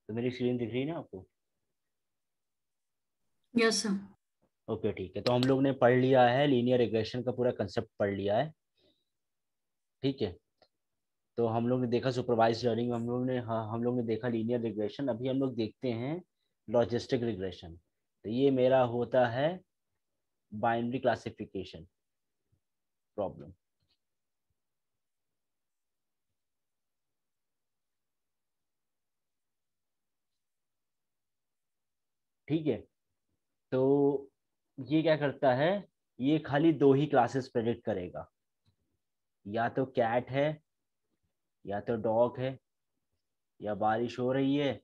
तो मेरी स्क्रीन दिख रही है ना आपको? Yes sir. ओके ठीक है, तो हम लोग ने पढ़ लिया है लीनियर रिग्रेशन का पूरा कंसेप्ट पढ़ लिया है। ठीक है, तो हम लोग ने देखा सुपरवाइज लर्निंग, हम लोग ने, हाँ हम लोग ने देखा लीनियर रिग्रेशन। अभी हम लोग देखते हैं लॉजिस्टिक रिग्रेशन। तो ये मेरा होता है बाइनरी क्लासिफिकेशन प्रॉब्लम। ठीक है, तो ये क्या करता है, ये खाली दो ही क्लासेस प्रेडिक्ट करेगा, या तो कैट है या तो डॉग है, या बारिश हो रही है,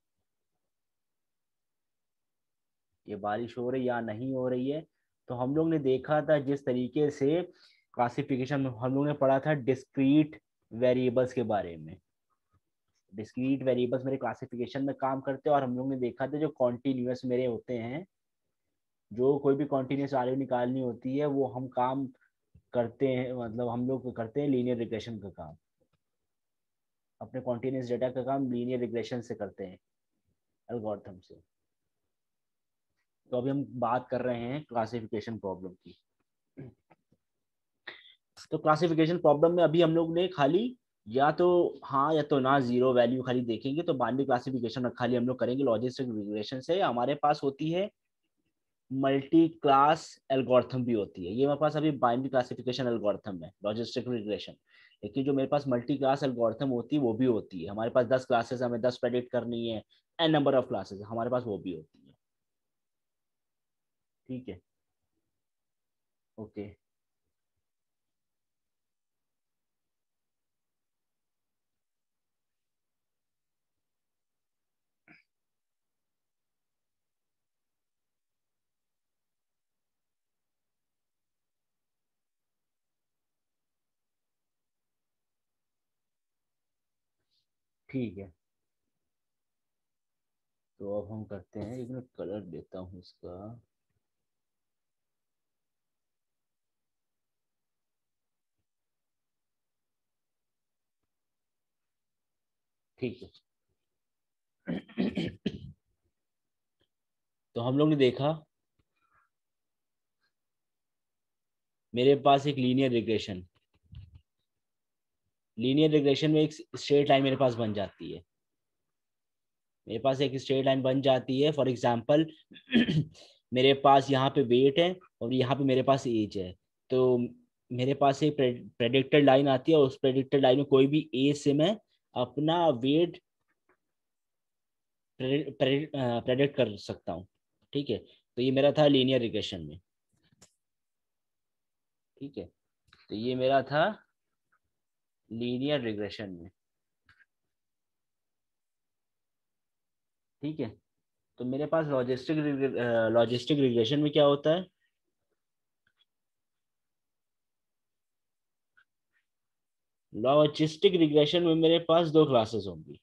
ये बारिश हो रही या नहीं हो रही है। तो हम लोग ने देखा था जिस तरीके से क्लासिफिकेशन में हम लोग ने पढ़ा था डिस्क्रीट वेरिएबल्स के बारे में। डिस्क्रीट वेरिएबल्स मेरे क्लासिफिकेशन में काम करते हैं, और हम लोग ने देखा था जो कॉन्टिन्यूअस मेरे होते हैं, जो कोई भी कॉन्टिन्यूअस वैल्यू निकालनी होती है वो हम काम करते हैं, मतलब हम लोग करते हैं लीनियर रिग्रेशन का काम। अपने कॉन्टिन्यूअस डेटा का काम लीनियर रिग्रेशन से करते हैं, एल्गोरिथम से। तो अभी हम बात कर रहे हैं क्लासिफिकेशन प्रॉब्लम की। तो क्लासिफिकेशन प्रॉब्लम में अभी हम लोग ने खाली या तो हाँ या तो ना जीरो वैल्यू खाली देखेंगे। तो बाइनरी क्लासिफिकेशन खाली हम लोग करेंगे लॉजिस्टिक रिग्रेशन से। हमारे पास होती है मल्टी क्लास एल्गोरिथम भी होती है, ये मेरे पास अभी बाइनरी क्लासिफिकेशन एल्गोरिथम है लॉजिस्टिक रिग्रेशन। लेकिन जो मेरे पास मल्टी क्लास एल्गोरिथम होती है वो भी होती है। हमारे पास 10 क्लासेस, हमें 10 प्रेडिक्ट करनी है, एन नंबर ऑफ क्लासेस, हमारे पास वो भी होती है। ठीक है, ओके। ठीक है, तो अब हम करते हैं, एक मिनट कलर देता हूँ इसका। ठीक है, तो हम लोग ने देखा मेरे पास एक लीनियर रिग्रेशन, लीनियर रिग्रेशन में एक स्ट्रेट लाइन मेरे पास बन जाती है। मेरे पास एक स्ट्रेट लाइन बन जाती है, फॉर एग्जांपल मेरे पास यहाँ पे वेट है और यहाँ पे मेरे पास एज है। तो मेरे पास एक प्रेडिक्टेड लाइन आती है, और उस प्रेडिक्टेड लाइन में कोई भी एज से मैं अपना वेट प्रेडिक्ट कर सकता हूँ। ठीक है, तो ये मेरा था लीनियर रिग्रेशन में। ठीक है, तो ये मेरा था लीनियर रिग्रेशन में। ठीक है, तो मेरे पास लॉजिस्टिक रिग्रेशन में क्या होता है, लॉजिस्टिक रिग्रेशन में मेरे पास दो क्लासेस होंगी।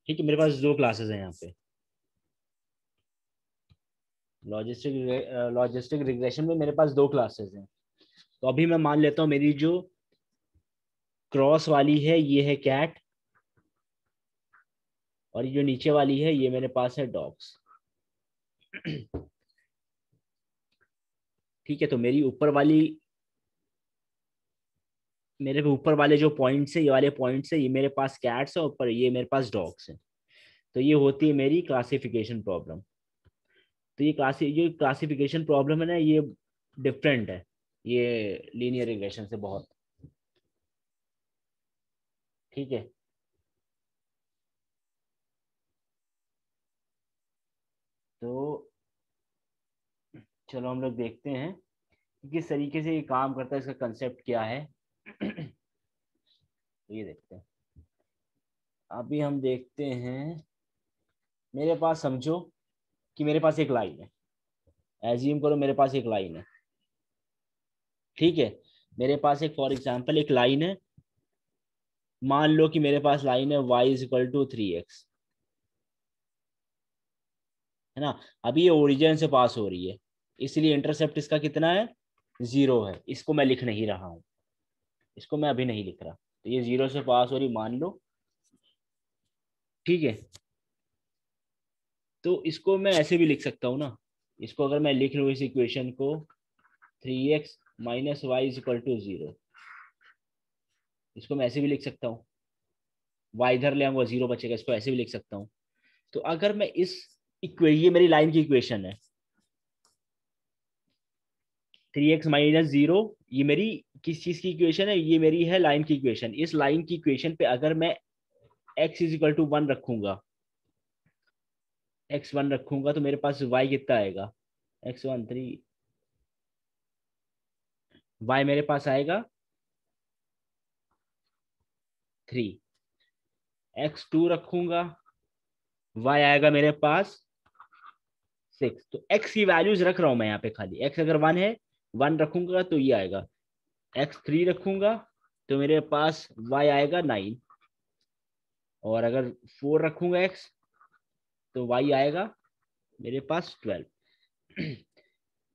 ठीक है, मेरे पास दो क्लासेस हैं यहाँ पे लॉजिस्टिक रिग्रेशन में, मेरे पास दो क्लासेस हैं। तो अभी मैं मान लेता हूँ मेरी जो क्रॉस वाली है ये है कैट, और ये जो नीचे वाली है ये मेरे पास है डॉग्स। ठीक है, तो मेरी ऊपर वाली, मेरे ऊपर वाले जो पॉइंट्स है, ये वाले पॉइंट्स है, ये मेरे पास कैट्स है, ऊपर ये मेरे पास डॉग्स है। तो ये होती है मेरी क्लासिफिकेशन प्रॉब्लम। तो ये क्लासिफिकेशन प्रॉब्लम है ना, ये डिफरेंट है ये लीनियर रिग्रेशन से बहुत। ठीक है, तो चलो हम लोग देखते हैं कि किस तरीके से ये काम करता है, इसका कंसेप्ट क्या है। तो ये देखते हैं, अभी हम देखते हैं। मेरे पास समझो कि मेरे पास एक लाइन है, एज्यूम करो मेरे पास एक लाइन है। ठीक है, मेरे पास एक फॉर एग्जांपल एक लाइन है, मान लो कि मेरे पास लाइन है y is equal to 3x, है ना। अभी ये ओरिजिन से पास हो रही है, इसलिए इंटरसेप्ट इसका कितना है, 0 है। इसको मैं लिख नहीं रहा हूँ, इसको मैं अभी नहीं लिख रहा, तो ये 0 से पास हो रही मान लो, ठीक है। तो इसको मैं ऐसे भी लिख सकता हूँ ना, इसको अगर मैं लिख लूँ इस इक्वेशन को 3x minus Y is equal to 0, इसको मैं ऐसे भी लिख सकता हूँ, y इधर ले आऊंगा 0 बचेगा, इसको ऐसे भी लिख सकता हूँ। तो अगर मैं इस ये मेरी लाइन की इक्वेशन है, 3x माइनस 0, ये मेरी किस चीज की इक्वेशन है, ये मेरी है लाइन की इक्वेशन। इस लाइन की इक्वेशन पे अगर मैं x इज इक्वल टू 1 रखूंगा, x1 रखूंगा, तो मेरे पास y कितना आएगा, x1 3, y मेरे पास आएगा 3, x2 रखूंगा, y आएगा मेरे पास 6। तो x की वैल्यूज रख रहा हूं मैं यहाँ पे खाली, x अगर 1 है, 1 रखूंगा तो ये आएगा, x3 रखूंगा तो मेरे पास y आएगा 9, और अगर 4 रखूंगा x तो y आएगा मेरे पास 12।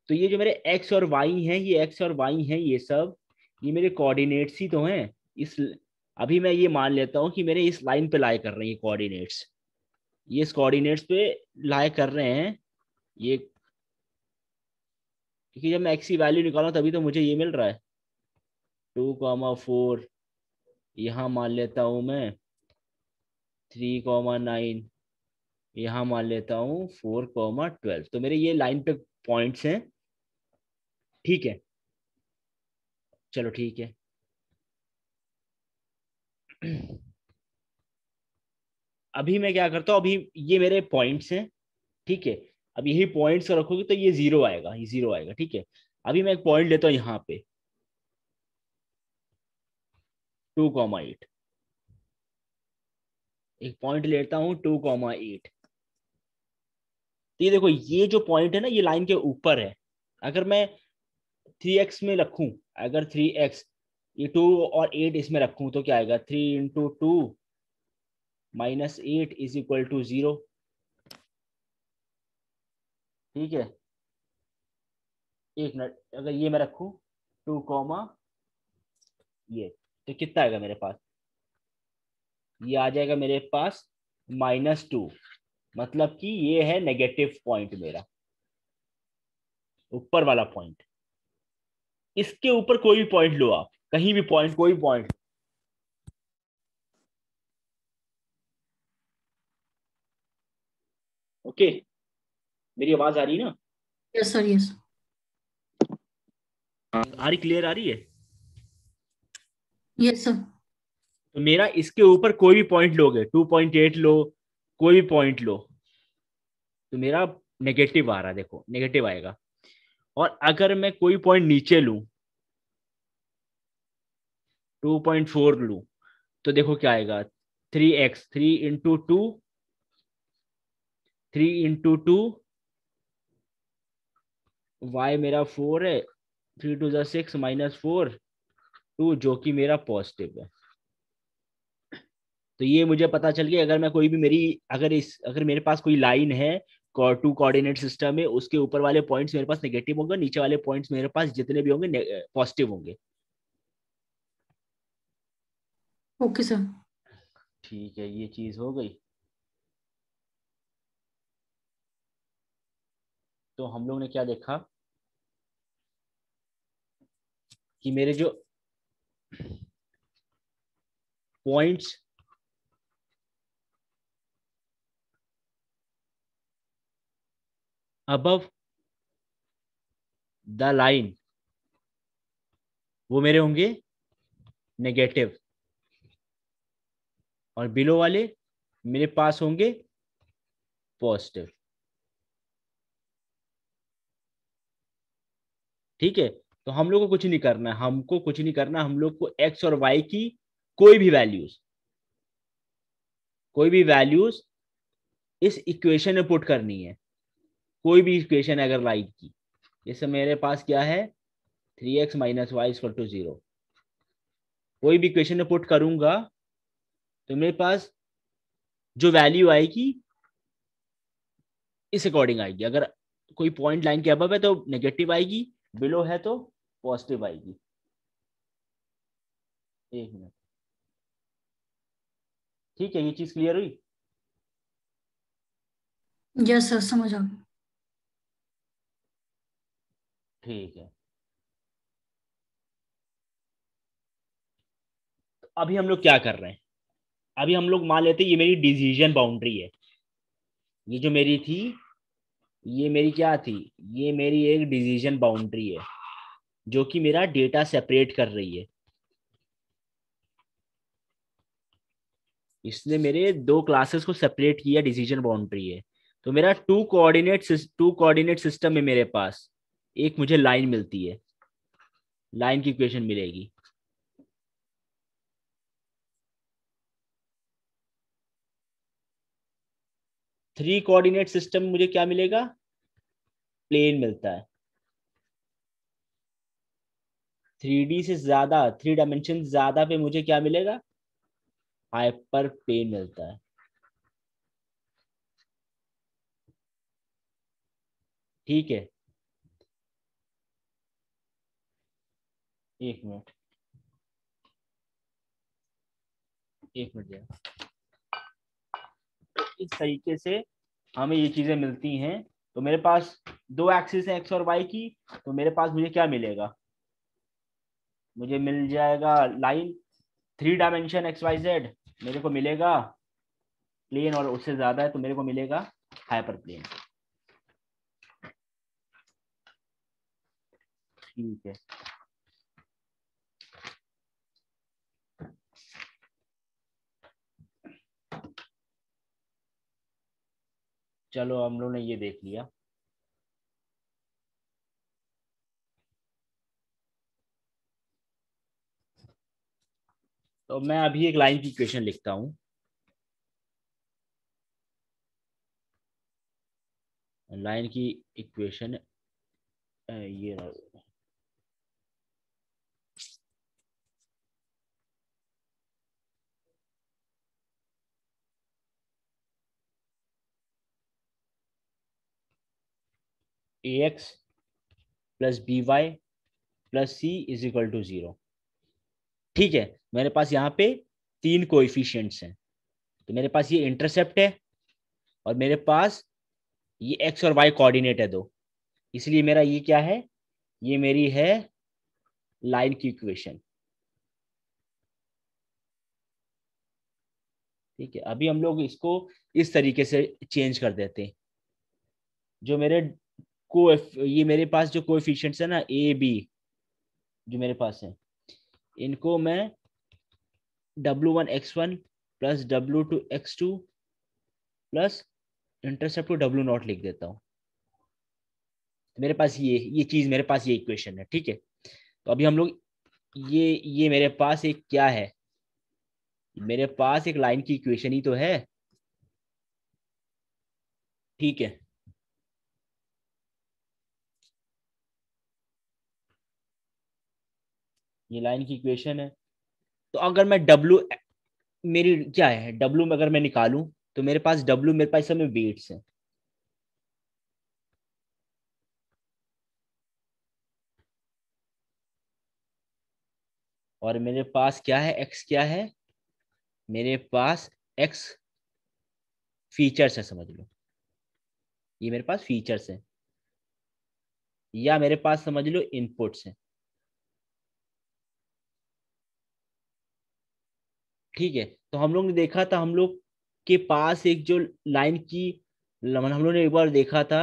तो ये जो मेरे x और y हैं, ये x और y हैं, ये सब ये मेरे कोऑर्डिनेट्स ही तो हैं। इस अभी मैं ये मान लेता हूँ कि मेरे इस लाइन पे लाई कर रहे हैं ये कोऑर्डिनेट्स, ये इस कोऑर्डिनेट्स पे लाई कर रहे हैं ये, क्योंकि जब मैं x की वैल्यू निकालूं तभी तो मुझे ये मिल रहा है 2,4, यहाँ मान लेता हूँ मैं 3,9, यहाँ मान लेता हूँ 4,12। तो मेरे ये लाइन पे पॉइंट्स हैं, ठीक है। चलो ठीक है। अभी मैं क्या करता हूँ, अभी ये मेरे पॉइंट्स हैं, ठीक है। अब यही पॉइंट्स रखोगे तो ये 0 आएगा, ये 0 आएगा, ठीक है। अभी मैं एक पॉइंट लेता हूँ यहाँ पे 2,8, एक पॉइंट लेता हूँ 2,8। तो ये देखो, ये जो पॉइंट है ना, ये लाइन के ऊपर है। अगर मैं 3x में रखूं, अगर 3x, ये 2 और 8 इसमें रखूं तो क्या आएगा, 3 × 2 माइनस 8 इज इक्वल टू 0, ठीक है। एक मिनट, अगर ये मैं रखूं 2 कॉमा ये, तो कितना आएगा मेरे पास, ये आ जाएगा मेरे पास -2, मतलब कि ये है नेगेटिव पॉइंट मेरा, ऊपर वाला पॉइंट। इसके ऊपर कोई भी पॉइंट लो आप, कहीं भी पॉइंट, कोई पॉइंट। ओके, मेरी आवाज आ रही है ना, यस सर, यस आ रही, क्लियर आ रही है। Yes sir. तो मेरा इसके ऊपर कोई भी पॉइंट लोगे, 2.8 लो, कोई भी पॉइंट लो, तो मेरा नेगेटिव आ रहा है, देखो नेगेटिव आएगा। और अगर मैं कोई पॉइंट नीचे लूं, 2.4 लूं, तो देखो क्या आएगा, 3x, 3 × 2, 3 × 2, y मेरा 4 है, 3 × 2 = 6 -4 2, जो कि मेरा पॉजिटिव है। तो ये मुझे पता चल गया, अगर मैं कोई भी मेरी, अगर मेरे पास कोई लाइन है 2 कोऑर्डिनेट सिस्टम में, उसके ऊपर वाले पॉइंट्स मेरे पास नेगेटिव होंगे, नीचे वाले पॉइंट्स मेरे पास जितने भी होंगे पॉजिटिव होंगे। Okay sir. ठीक है, ये चीज हो गई। तो हम लोग ने क्या देखा कि मेरे जो पॉइंट्स अबव द लाइन वो मेरे होंगे नेगेटिव, और बिलो वाले मेरे पास होंगे पॉजिटिव, ठीक है। तो हम लोग को कुछ नहीं करना, हमको कुछ नहीं करना, हम लोग को एक्स और वाई की कोई भी वैल्यूज, कोई भी वैल्यूज इस इक्वेशन में पुट करनी है। कोई भी इक्वेशन अगर लाइक की, जैसे मेरे पास क्या है 3x - y = 0, कोई भी इक्वेशन में पुट करूंगा तो मेरे पास जो वैल्यू आएगी इस अकॉर्डिंग आएगी। अगर कोई पॉइंट लाइन के अबव है तो नेगेटिव आएगी, बिलो है तो पॉजिटिव आएगी। एक मिनट, ठीक है, ये चीज क्लियर हुई? यस सर, समझ आ गया। ठीक है, तो अभी हम लोग क्या कर रहे हैं? अभी हम लोग मान लेते हैं ये मेरी डिसीजन बाउंड्री है। ये जो मेरी थी, ये मेरी क्या थी? ये मेरी एक डिसीजन बाउंड्री है जो कि मेरा डेटा सेपरेट कर रही है। इसने मेरे दो क्लासेस को सेपरेट किया, डिसीजन बाउंड्री है। तो मेरा टू कोऑर्डिनेट सिस्टम है मेरे पास। एक मुझे लाइन मिलती है, लाइन की इक्वेशन मिलेगी। थ्री कोऑर्डिनेट सिस्टम मुझे क्या मिलेगा? प्लेन मिलता है। थ्री डी से ज्यादा, थ्री डायमेंशन ज्यादा पे मुझे क्या मिलेगा? हाइपर प्लेन मिलता है। ठीक है, एक मिनट, एक मिनट जरा। तो इस तरीके से हमें ये चीजें मिलती हैं। तो मेरे पास दो एक्सिस है एक्स और वाई की। तो मेरे पास मुझे क्या मिलेगा? मुझे मिल जाएगा line, three dimension X Y Z मेरे को मिलेगा प्लेन, और उससे ज्यादा है तो मेरे को मिलेगा हाइपर प्लेन। ठीक है, चलो हम लोग ने ये देख लिया। तो मैं अभी एक लाइन की इक्वेशन लिखता हूँ। लाइन की इक्वेशन ये a x plus b y plus c is equal to 0। ठीक है, मेरे पास यहाँ पे तीन कोएफिशिएंट्स हैं। तो मेरे पास ये इंटरसेप्ट है, और मेरे पास ये एक्स और वाई कोऑर्डिनेट है दो। इसलिए मेरा ये क्या है? ये मेरी है लाइन की इक्वेशन। ठीक है, अभी हम लोग इसको इस तरीके से चेंज कर देते हैं। जो मेरे को ये मेरे पास जो कोएफिशिएंट्स है ना, ए बी, जो मेरे पास है, इनको मैं W1 x1 plus W2 x2 plus intercept को W0 लिख देता हूँ। तो मेरे पास ये चीज, मेरे पास ये इक्वेशन है। ठीक है, तो अभी हम लोग ये मेरे पास एक क्या है? मेरे पास एक लाइन की इक्वेशन ही तो है। ठीक है, ये लाइन की इक्वेशन है। तो अगर मैं W, मेरी क्या है W में, अगर मैं निकालूं तो मेरे पास W, मेरे पास समय वेट्स है। और मेरे पास क्या है? X क्या है? मेरे पास X फीचर्स है, समझ लो। ये मेरे पास फीचर्स है, या मेरे पास समझ लो इनपुट्स हैं। ठीक है, तो हम लोग ने देखा था, हम लोग के पास एक जो लाइन की हम लोग ने एक बार देखा था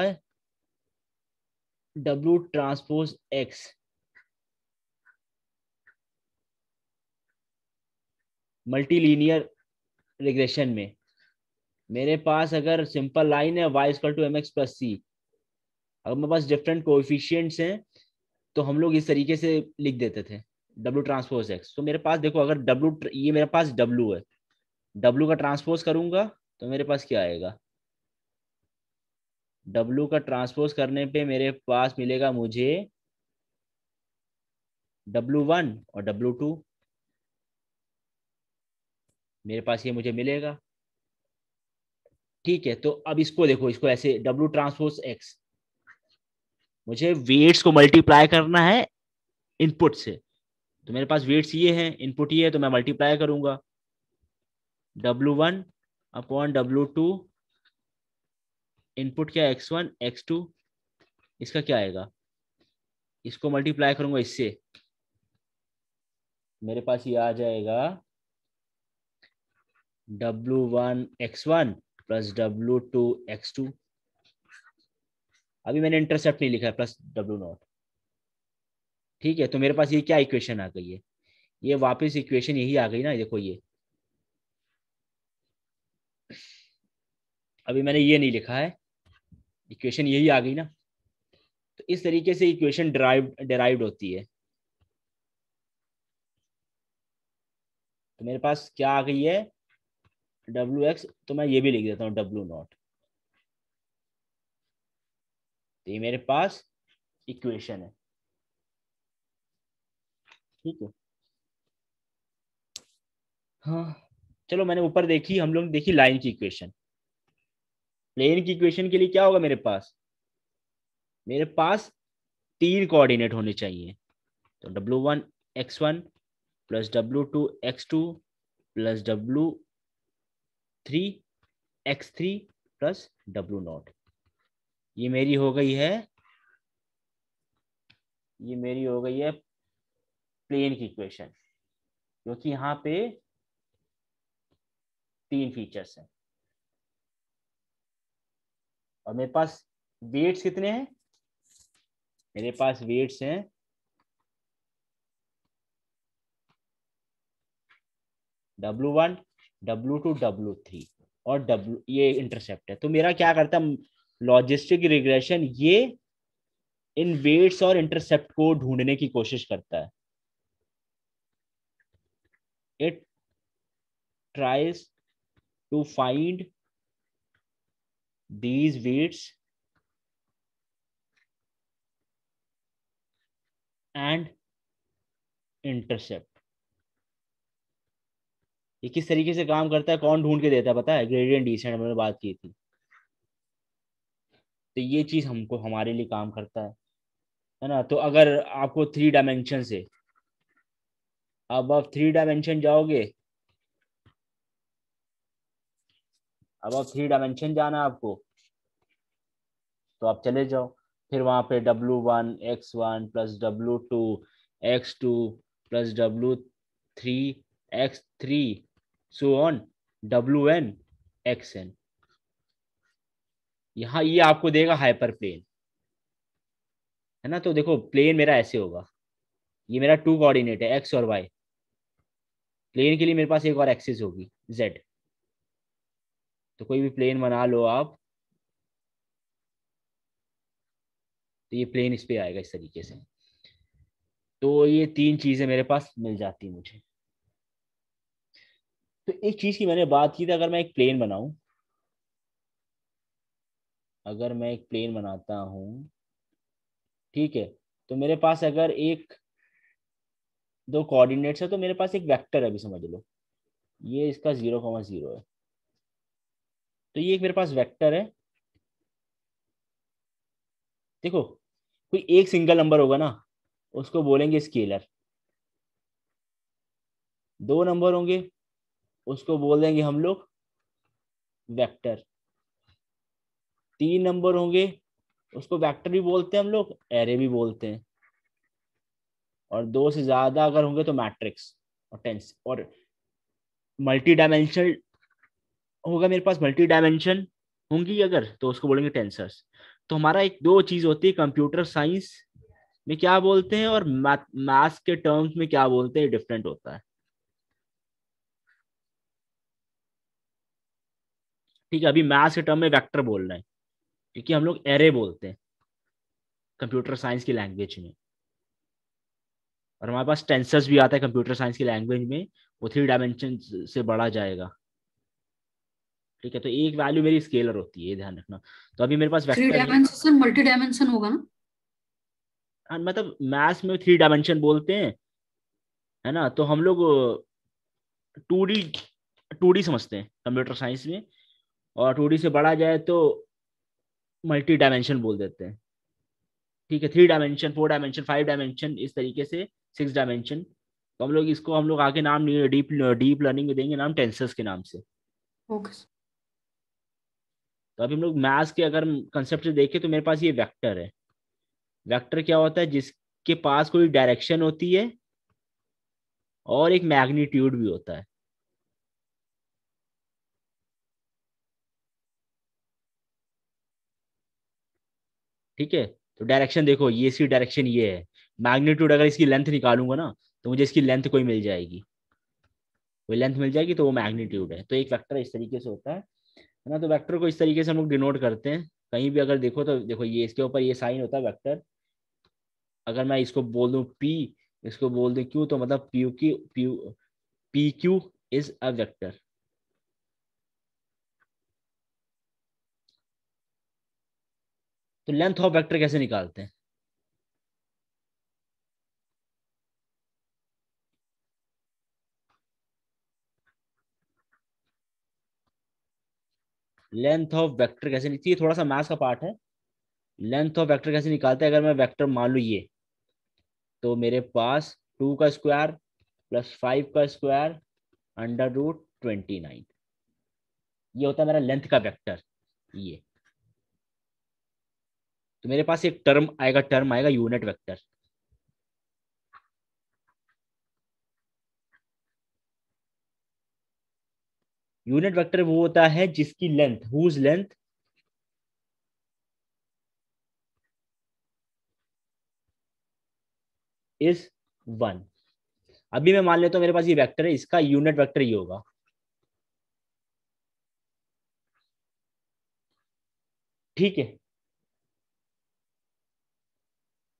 W ट्रांसपोज X मल्टीलीनियर रिग्रेशन में। मेरे पास अगर सिंपल लाइन है y = mx + c, अगर मेरे पास डिफरेंट कोएफिशिएंट्स हैं तो हम लोग इस तरीके से लिख देते थे W ट्रांसपोज X। तो मेरे पास देखो, अगर ये मेरे पास W है, W का ट्रांसपोज करूंगा तो मेरे पास क्या आएगा? W का ट्रांसपोज करने पे मेरे पास मिलेगा मुझे W1 और W2। मेरे पास ये मुझे मिलेगा। ठीक है, तो अब इसको देखो, इसको ऐसे डब्ल्यू ट्रांसपोज एक्स, मुझे वेट्स को मल्टीप्लाई करना है इनपुट से। तो मेरे पास वेट्स ये हैं, इनपुट ये है, तो मैं मल्टीप्लाई करूंगा W1 अपॉन W2, इनपुट क्या x1 x2, इसका क्या आएगा, इसको मल्टीप्लाई करूंगा इससे, मेरे पास ये आ जाएगा W1 x1 plus W2 x2। अभी मैंने इंटरसेप्ट नहीं लिखा है, प्लस W0। ठीक है, तो मेरे पास ये क्या इक्वेशन आ गई है, ये वापस इक्वेशन यही आ गई ना, देखो ये अभी मैंने ये नहीं लिखा है, इक्वेशन यही आ गई ना। तो इस तरीके से इक्वेशन डिराइव्ड होती है। तो मेरे पास क्या आ गई है WX, तो मैं ये भी लिख देता हूँ W0। तो ये मेरे पास इक्वेशन है। ठीक है, हाँ चलो, मैंने ऊपर देखी, हम लोग देखी लाइन की इक्वेशन। प्लेन की इक्वेशन के लिए क्या होगा, मेरे पास 3 कोऑर्डिनेट होने चाहिए। तो W1 x1 plus W2 x2 plus W3 x3 plus W0। ये मेरी हो गई है, ये मेरी हो गई है प्लेन की इक्वेशन, क्योंकि यहाँ पे 3 फीचर्स हैं। और मेरे पास वेट्स कितने हैं, मेरे पास वेट्स हैं W1 W2 W3 और W, ये इंटरसेप्ट है। तो मेरा क्या करता है लॉजिस्टिक रिग्रेशन, ये इन वेट्स और इंटरसेप्ट को ढूंढने की कोशिश करता है। It tries to find these weights and intercept। ये किस तरीके से काम करता है, कौन ढूंढ के देता है पता है, ग्रेडियंट डिसेंट, हमने बात की थी। तो ये चीज हमको हमारे लिए काम करता है ना। तो अगर आपको 3 डायमेंशन से, अब आप 3 डायमेंशन जाओगे, अब आप 3 डायमेंशन जाना आपको, तो आप चले जाओ, फिर वहां पे W1 x1 plus W2 x2 plus W3 x3 so on WN xN। यहाँ ये आपको देगा हाइपर प्लेन, है ना। तो देखो प्लेन मेरा ऐसे होगा, ये मेरा 2 कोऑर्डिनेट है x और y। प्लेन के लिए मेरे पास एक और एक्सिस होगी z। तो कोई भी प्लेन बना लो आप, तो ये प्लेन इस पे आएगा इस तरीके से। तो ये 3 चीजें मेरे पास मिल जाती मुझे। तो एक चीज की मैंने बात की थी, अगर मैं एक प्लेन बनाऊं, अगर मैं एक प्लेन बनाता हूं, ठीक है, तो मेरे पास अगर एक 2 कोऑर्डिनेट्स है, तो मेरे पास एक वेक्टर है, अभी समझ लो ये इसका 0,0 है। तो ये एक मेरे पास वेक्टर है। देखो कोई एक सिंगल नंबर होगा ना, उसको बोलेंगे स्केलर। 2 नंबर होंगे, उसको बोल देंगे हम लोग वेक्टर। 3 नंबर होंगे, उसको वेक्टर भी बोलते हैं हम लोग, एरे भी बोलते हैं। और 2 से ज्यादा अगर होंगे तो मैट्रिक्स और टेंस। और मल्टी डायमेंशनल होगा, मेरे पास मल्टी डायमेंशन होंगी अगर, तो उसको बोलेंगे टेंसर्स। तो हमारा एक 2 चीज होती है, कंप्यूटर साइंस में क्या बोलते हैं और मैथ्स के टर्म्स में क्या बोलते हैं, डिफरेंट होता है। ठीक है, अभी मैथ्स के टर्म में वेक्टर बोल रहे हैं, क्योंकि हम लोग एरे बोलते हैं कंप्यूटर साइंस की लैंग्वेज में। और हमारे पास टेंसर्स भी आता है कंप्यूटर साइंस की लैंग्वेज में, वो 3 डायमेंशन से बढ़ा जाएगा। ठीक है, तो एक वैल्यू मेरी स्केलर होती है, ये ध्यान रखना। तो अभी मेरे पास 3 वेक्टर है। डायमेंशन मल्टी डायमेंशन होगा ना। हाँ, मतलब मैथ्स में 3 डायमेंशन बोलते हैं, है ना। तो हम लोग 2D 2D समझते हैं कंप्यूटर साइंस में, और 2D से बढ़ा जाए तो मल्टी डायमेंशन बोल देते हैं। ठीक है, 3 डायमेंशन, 4 डायमेंशन, 5 डायमेंशन, इस तरीके से 6 डायमेंशन। तो हम लोग आगे नाम डीप डीप लर्निंग में देंगे नाम टेंसर्स के नाम से। Okay sir. तो अभी हम लोग मैथ्स के अगर कंसेप्ट से देखें तो मेरे पास ये वेक्टर है। वेक्टर क्या होता है? जिसके पास कोई डायरेक्शन होती है और एक मैग्नीट्यूड भी होता है। ठीक है, तो डायरेक्शन देखो, ये इसकी डायरेक्शन ये है। मैग्नीट्यूड अगर इसकी लेंथ निकालूंगा ना, तो मुझे इसकी लेंथ कोई मिल जाएगी, कोई लेंथ मिल जाएगी, तो वो मैग्नीट्यूड है। तो एक वेक्टर इस तरीके से होता है ना। तो वेक्टर को इस तरीके से हम लोग डिनोट करते हैं। कहीं भी अगर देखो तो देखो, ये इसके ऊपर ये साइन होता है वेक्टर। अगर मैं इसको बोल दूं पी, इसको बोल दूं क्यू, तो मतलब P Q is a vector. तो लेंथ ऑफ वेक्टर कैसे निकालते हैं? लेंथ ऑफ वेक्टर कैसे निकलती है, थोड़ा सा मैथ्स का पार्ट है। लेंथ ऑफ वेक्टर कैसे निकालते हैं? अगर मैं वेक्टर मान लूँ ये, तो मेरे पास 2 का स्क्वायर प्लस 5 का स्क्वायर √29, ये होता है मेरा लेंथ का वेक्टर। ये तो मेरे पास एक टर्म आएगा यूनिट वेक्टर। यूनिट वेक्टर वो होता है जिसकी लेंथ, हुज लेंथ इज 1। अभी मैं मान लेता हूँ मेरे पास ये वेक्टर है, इसका यूनिट वेक्टर ये होगा। ठीक है,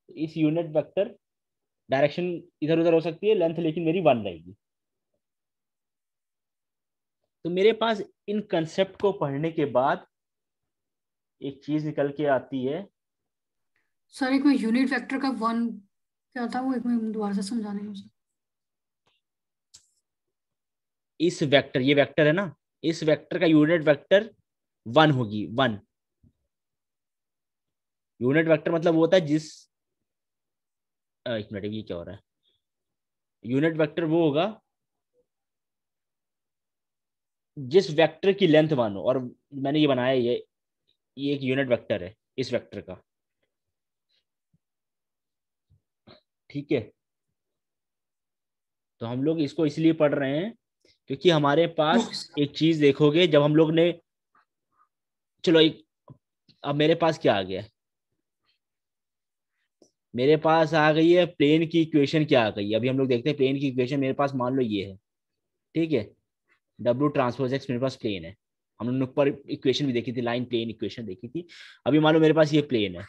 इस यूनिट वेक्टर डायरेक्शन इधर उधर हो सकती है, लेंथ लेकिन मेरी 1 रहेगी। तो मेरे पास इन कंसेप्ट को पढ़ने के बाद एक चीज निकल के आती है। सर एक में यूनिट वेक्टर का वन क्या था, वो एक में दोबारा से समझाने में सर। इस वेक्टर, ये वेक्टर है ना, इस वेक्टर का यूनिट वेक्टर 1 होगी, 1। यूनिट वेक्टर मतलब वो होता है जिस, एक मिनट, ये क्या हो रहा है? यूनिट वेक्टर वो होगा जिस वेक्टर की लेंथ मानो, और मैंने ये बनाया, ये एक यूनिट वेक्टर है इस वेक्टर का। ठीक है, तो हम लोग इसको इसलिए पढ़ रहे हैं क्योंकि हमारे पास ओके सर। एक चीज देखोगे जब हम लोग ने, चलो एक, अब मेरे पास क्या आ गया है? मेरे पास आ गई है प्लेन की इक्वेशन। क्या आ गई? अभी हम लोग देखते हैं प्लेन की इक्वेशन। मेरे पास मान लो ये है। ठीक है, W ट्रांसपोज X मेरे पास प्लेन है। हम लोग ने ऊपर इक्वेशन भी देखी थी, लाइन प्लेन इक्वेशन देखी थी। अभी मान लो मेरे पास ये प्लेन है,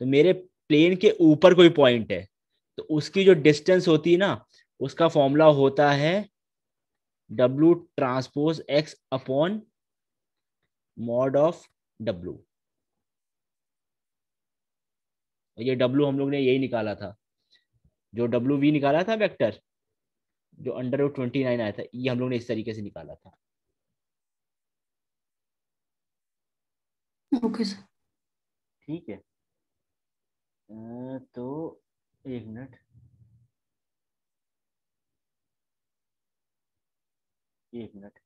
तो मेरे प्लेन के ऊपर कोई पॉइंट है, तो उसकी जो डिस्टेंस होती है ना, उसका फॉर्मूला होता है W transpose X upon mod of W। ये W हम लोग ने यही निकाला था, जो WV निकाला था वेक्टर, जो √29 आया था, ये हम लोग ने इस तरीके से निकाला था। Okay sir. ठीक है, तो एक मिनट, एक मिनट।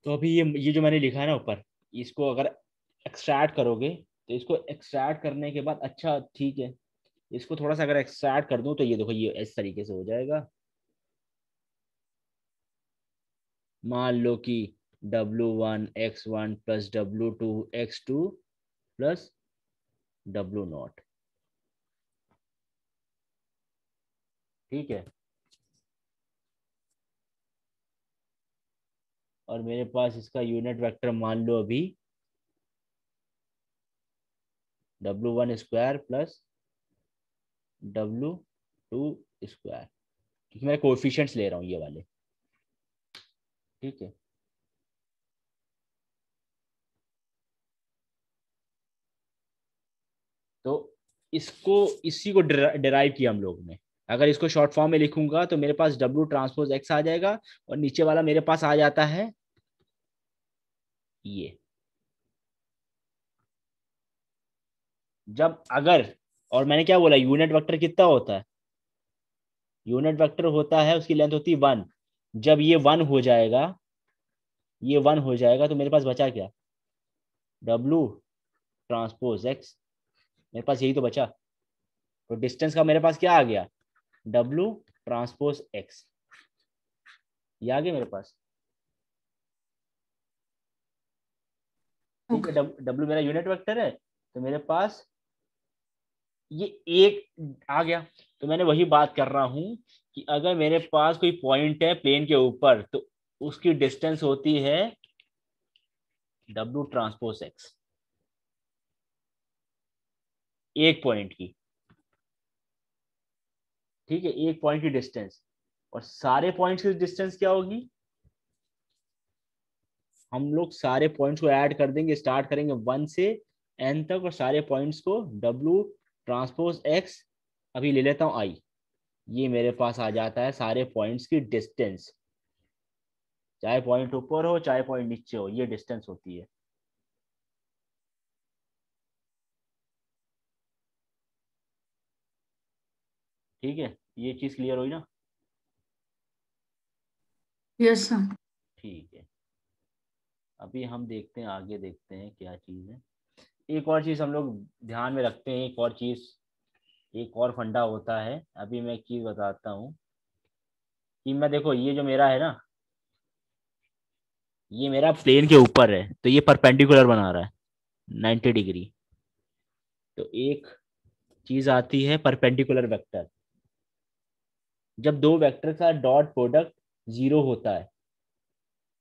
तो अभी ये जो मैंने लिखा है ना ऊपर, इसको अगर एक्सट्रैक्ट करोगे, तो इसको एक्सट्रैक्ट करने के बाद, अच्छा ठीक है, इसको थोड़ा सा अगर एक्सट्रैक्ट कर दूं तो ये देखो, ये इस तरीके से हो जाएगा। मान लो कि W1 X1 plus W2 X2 plus W0। ठीक है, और मेरे पास इसका यूनिट वेक्टर मान लो अभी W1 square plus W2 square, क्योंकि मैं कोएफिशिएंट्स ले रहा हूँ ये वाले। ठीक है, तो इसको इसी को डिराइव किया हम लोग ने। अगर इसको शॉर्ट फॉर्म में लिखूंगा तो मेरे पास W ट्रांसपोज X आ जाएगा, और नीचे वाला मेरे पास आ जाता है ये। जब अगर, और मैंने क्या बोला, यूनिट वेक्टर कितना होता है, यूनिट वेक्टर होता है उसकी लेंथ होती है 1। जब ये 1 हो जाएगा, ये 1 हो जाएगा तो मेरे पास बचा क्या, W ट्रांसपोज X। मेरे पास यही तो बचा। तो डिस्टेंस का मेरे पास क्या आ गया, W ट्रांसपोज X। ये आ गया मेरे पास। ठीक है, W मेरा यूनिट वेक्टर है, तो मेरे पास ये एक आ गया। तो मैंने वही बात कर रहा हूं कि अगर मेरे पास कोई पॉइंट है प्लेन के ऊपर, तो उसकी डिस्टेंस होती है W ट्रांसपोज X, एक पॉइंट की। ठीक है, एक पॉइंट की डिस्टेंस। और सारे पॉइंट्स की डिस्टेंस क्या होगी, हम लोग सारे पॉइंट्स को ऐड कर देंगे, स्टार्ट करेंगे 1 से n तक, और सारे पॉइंट्स को W ट्रांसपोज X, अभी ले लेता हूं I। ये मेरे पास आ जाता है सारे पॉइंट्स की डिस्टेंस, चाहे पॉइंट ऊपर हो चाहे पॉइंट नीचे हो, ये डिस्टेंस होती है। ठीक है, ये चीज क्लियर हुई ना। Yes sir. ठीक है, अभी हम देखते हैं, आगे देखते हैं क्या चीज है। एक और चीज हम लोग ध्यान में रखते हैं, एक और चीज, एक और फंडा होता है। अभी मैं एक चीज बताता हूँ कि मैं, देखो ये जो मेरा है ना, ये मेरा प्लेन के ऊपर है, तो ये परपेंडिकुलर बना रहा है 90 डिग्री। तो एक चीज आती है परपेंडिकुलर वेक्टर। जब दो वेक्टर का डॉट प्रोडक्ट 0 होता है,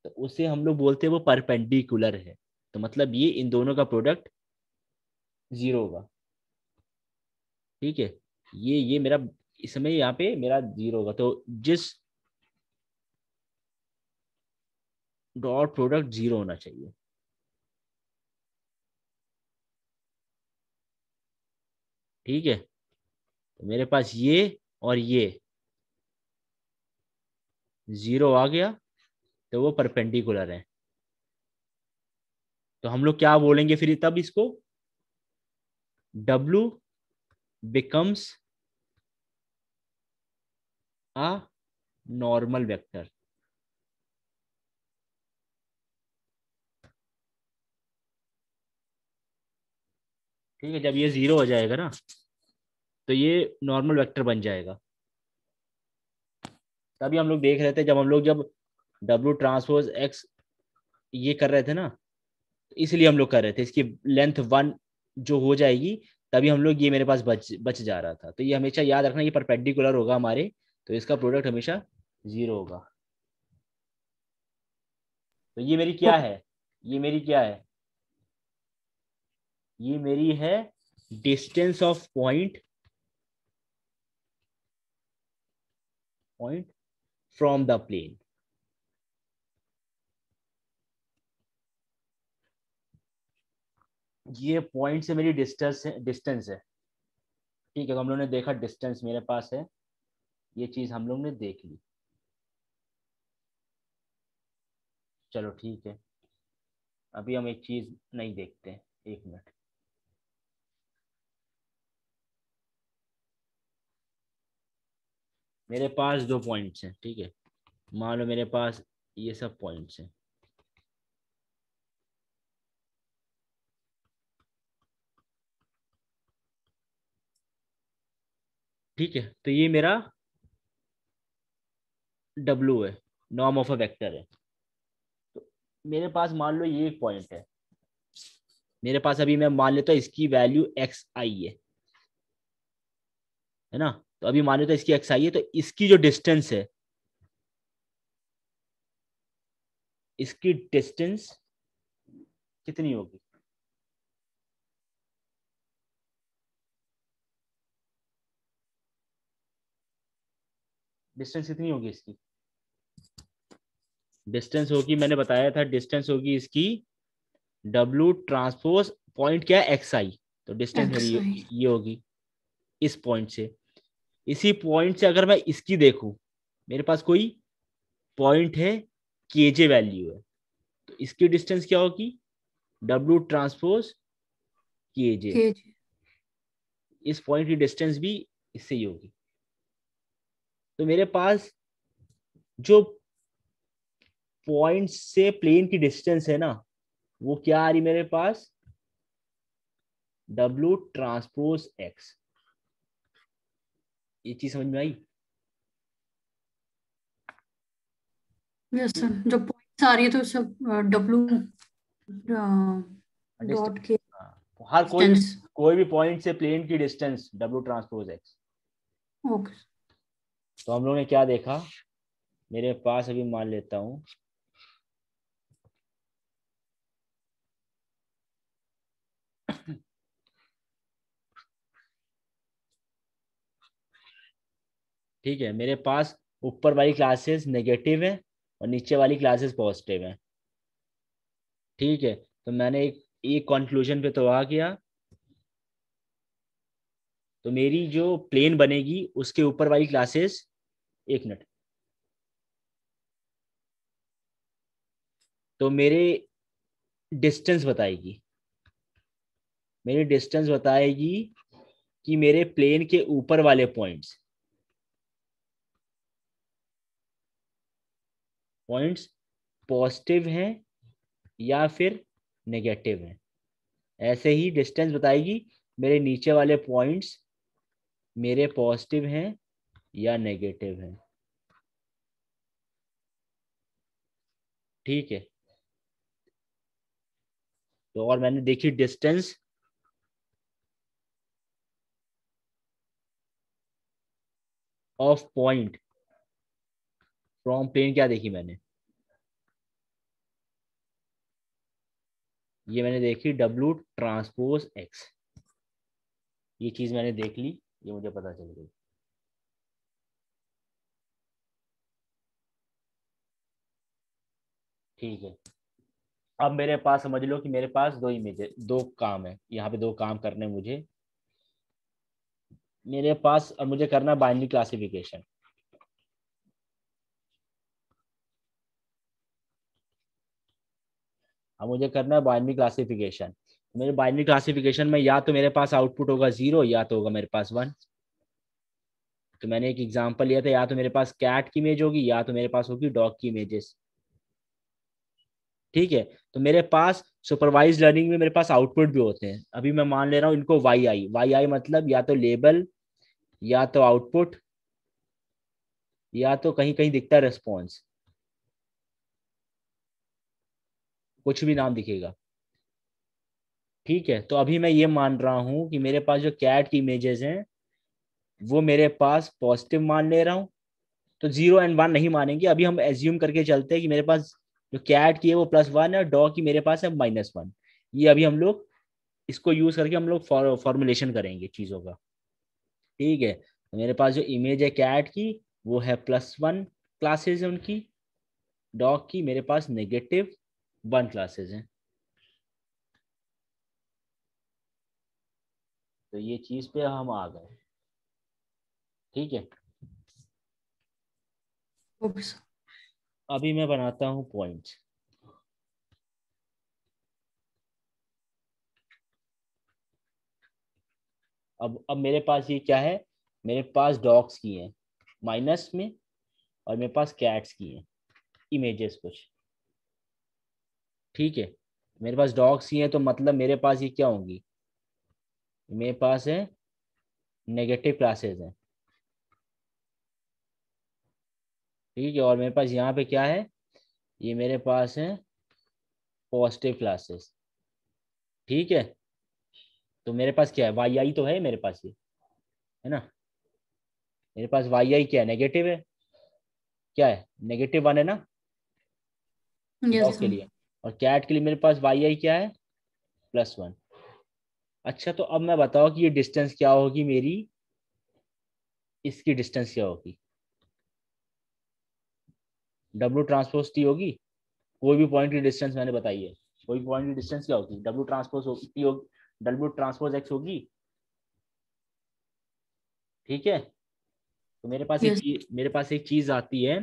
तो उसे हम लोग बोलते हैं वो परपेंडिकुलर है। तो मतलब ये इन दोनों का प्रोडक्ट 0 होगा। ठीक है, ये मेरा, इसमें यहाँ पे मेरा 0 होगा। तो जिस डॉट प्रोडक्ट 0 होना चाहिए। ठीक है, तो मेरे पास ये और ये 0 आ गया, तो वो परपेंडिकुलर है। तो हम लोग क्या बोलेंगे फिर तब इसको, W becomes a normal vector। ठीक है, जब ये 0 हो जाएगा ना, तो ये नॉर्मल वेक्टर बन जाएगा। तभी हम लोग देख रहे थे, जब W ट्रांसपोज X ये कर रहे थे ना, इसलिए हम लोग कर रहे थे, इसकी लेंथ 1 जो हो जाएगी, तभी हम लोग, ये मेरे पास बच जा रहा था। तो ये हमेशा याद रखना, ये परपेंडिकुलर होगा हमारे, तो इसका प्रोडक्ट हमेशा 0 होगा। तो ये मेरी क्या है, ये मेरी क्या है, ये मेरी है distance of point from the plane. ये पॉइंट से मेरी डिस्टेंस है। ठीक है, तो हम लोग ने देखा डिस्टेंस मेरे पास है, ये चीज हम लोग ने देख ली। चलो ठीक है, अभी हम एक चीज नहीं देखते हैं, एक मिनट। मेरे पास दो पॉइंट्स हैं, ठीक है, मान लो मेरे पास ये सब पॉइंट्स हैं। ठीक है, तो ये मेरा W है, नॉर्म ऑफ अ वेक्टर है। तो मेरे पास मान लो ये एक पॉइंट है, मेरे पास अभी मैं मान लेता हूँ इसकी वैल्यू XI है ना। तो अभी मान लेता हूँ इसकी XI है, तो इसकी जो डिस्टेंस है, इसकी डिस्टेंस कितनी होगी, डिस्टेंस कितनी होगी इसकी, डिस्टेंस होगी, मैंने बताया था डिस्टेंस होगी इसकी W ट्रांसपोज पॉइंट क्या है XI। तो डिस्टेंस मेरी एक्स वाई। ये होगी इस पॉइंट से। इसी पॉइंट से अगर मैं इसकी देखूं, मेरे पास कोई पॉइंट है, केजे वैल्यू है, तो इसकी डिस्टेंस क्या होगी, डब्ल्यू ट्रांसपोज केजे। के जी। इस पॉइंट की डिस्टेंस भी इससे ही होगी। तो मेरे पास जो पॉइंट से प्लेन की डिस्टेंस है ना, वो क्या आ रही मेरे पास, डब्ल्यू ट्रांसपोज एक्स। ये चीज समझ में आई। यस सर, जो पॉइंट्स आ रही है तो सब डब्लू डॉट के हाँ, हर डिस्टेंस। कोई भी पॉइंट से प्लेन की distance W transpose x. Okay. तो हम लोग ने क्या देखा, मेरे पास अभी मान लेता हूं, ठीक है, मेरे पास ऊपर वाली क्लासेस नेगेटिव है और नीचे वाली क्लासेस पॉजिटिव है। ठीक है, तो मैंने एक कंक्लूजन पे तो आ गया। तो मेरी जो प्लेन बनेगी उसके ऊपर वाली क्लासेस, एक मिनट, तो मेरे डिस्टेंस बताएगी, मेरी डिस्टेंस बताएगी कि मेरे प्लेन के ऊपर वाले पॉइंट्स पॉजिटिव हैं या फिर नेगेटिव हैं। ऐसे ही डिस्टेंस बताएगी मेरे नीचे वाले पॉइंट्स मेरे पॉजिटिव हैं या नेगेटिव हैं। ठीक है, तो और मैंने देखी distance of point from plane, क्या देखी मैंने, ये मैंने देखी डब्ल्यू ट्रांसपोज एक्स। ये चीज मैंने देख ली, ये मुझे पता चल गई। ठीक है, अब मेरे पास समझ लो कि मेरे पास दो इमेज है, दो काम है यहाँ पे, दो काम करने हैं मुझे। मेरे पास अब मुझे करना बाइनरी क्लासिफिकेशन। अब मुझे करना है बाइनरी क्लासिफिकेशन। मेरे बाइनरी क्लासिफिकेशन में या तो मेरे पास आउटपुट होगा 0 या तो होगा मेरे पास 1। तो मैंने एक एग्जांपल लिया था, या तो मेरे पास कैट की इमेज होगी या तो मेरे पास होगी डॉग की इमेजेस। ठीक है, तो मेरे पास सुपरवाइज लर्निंग में मेरे पास आउटपुट भी होते हैं। अभी मैं मान ले रहा हूँ इनको वाई आई मतलब या तो लेबल, या तो आउटपुट, या तो कहीं कहीं दिखता है रिस्पॉन्स, कुछ भी नाम दिखेगा। ठीक है, तो अभी मैं ये मान रहा हूँ कि मेरे पास जो कैट की इमेजेस हैं वो मेरे पास पॉजिटिव मान ले रहा हूँ। तो 0 और 1 नहीं मानेंगे, अभी हम एज्यूम करके चलते हैं कि मेरे पास जो कैट की है वो +1 है और डॉग की मेरे पास है -1। ये अभी हम लोग इसको यूज करके हम लोग फॉर्मुलेशन करेंगे चीजों का। ठीक है, तो मेरे पास जो इमेज है कैट की वो है +1 क्लासेज है उनकी, डॉग की मेरे पास -1 क्लासेज हैं। तो ये चीज पे हम आ गए। ठीक है, ओके सर। अभी मैं बनाता हूँ पॉइंट्स। अब मेरे पास ये क्या है, मेरे पास डॉग्स की हैं माइनस में और मेरे पास कैट्स की हैं इमेजेस कुछ। ठीक है, मेरे पास डॉग्स की हैं तो मतलब मेरे पास ये क्या होंगी, मेरे पास है नेगेटिव क्लासेस हैं। ठीक है, और मेरे पास यहाँ पे क्या है, ये मेरे पास है पॉजिटिव क्लासेस। ठीक है, तो मेरे पास क्या है, वाई आई तो है मेरे पास, ये है ना, मेरे पास वाई आई क्या है, नेगेटिव है, क्या है, -1 है ना यस डॉग के सर। लिए। और कैट के लिए मेरे पास वाई आई क्या है, +1। अच्छा, तो अब मैं बताओ कि ये डिस्टेंस क्या होगी मेरी, इसकी डिस्टेंस क्या होगी, डब्ल्यू ट्रांसपोज टी होगी। कोई भी पॉइंट की डिस्टेंस मैंने बताई है, कोई भी पॉइंट की डिस्टेंस क्या होगी, डब्ल्यू ट्रांसपोज टी होगी। डब्ल्यू ट्रांसपोज एक्स होगी। ठीक है, तो यस। मेरे पास एक चीज आती है।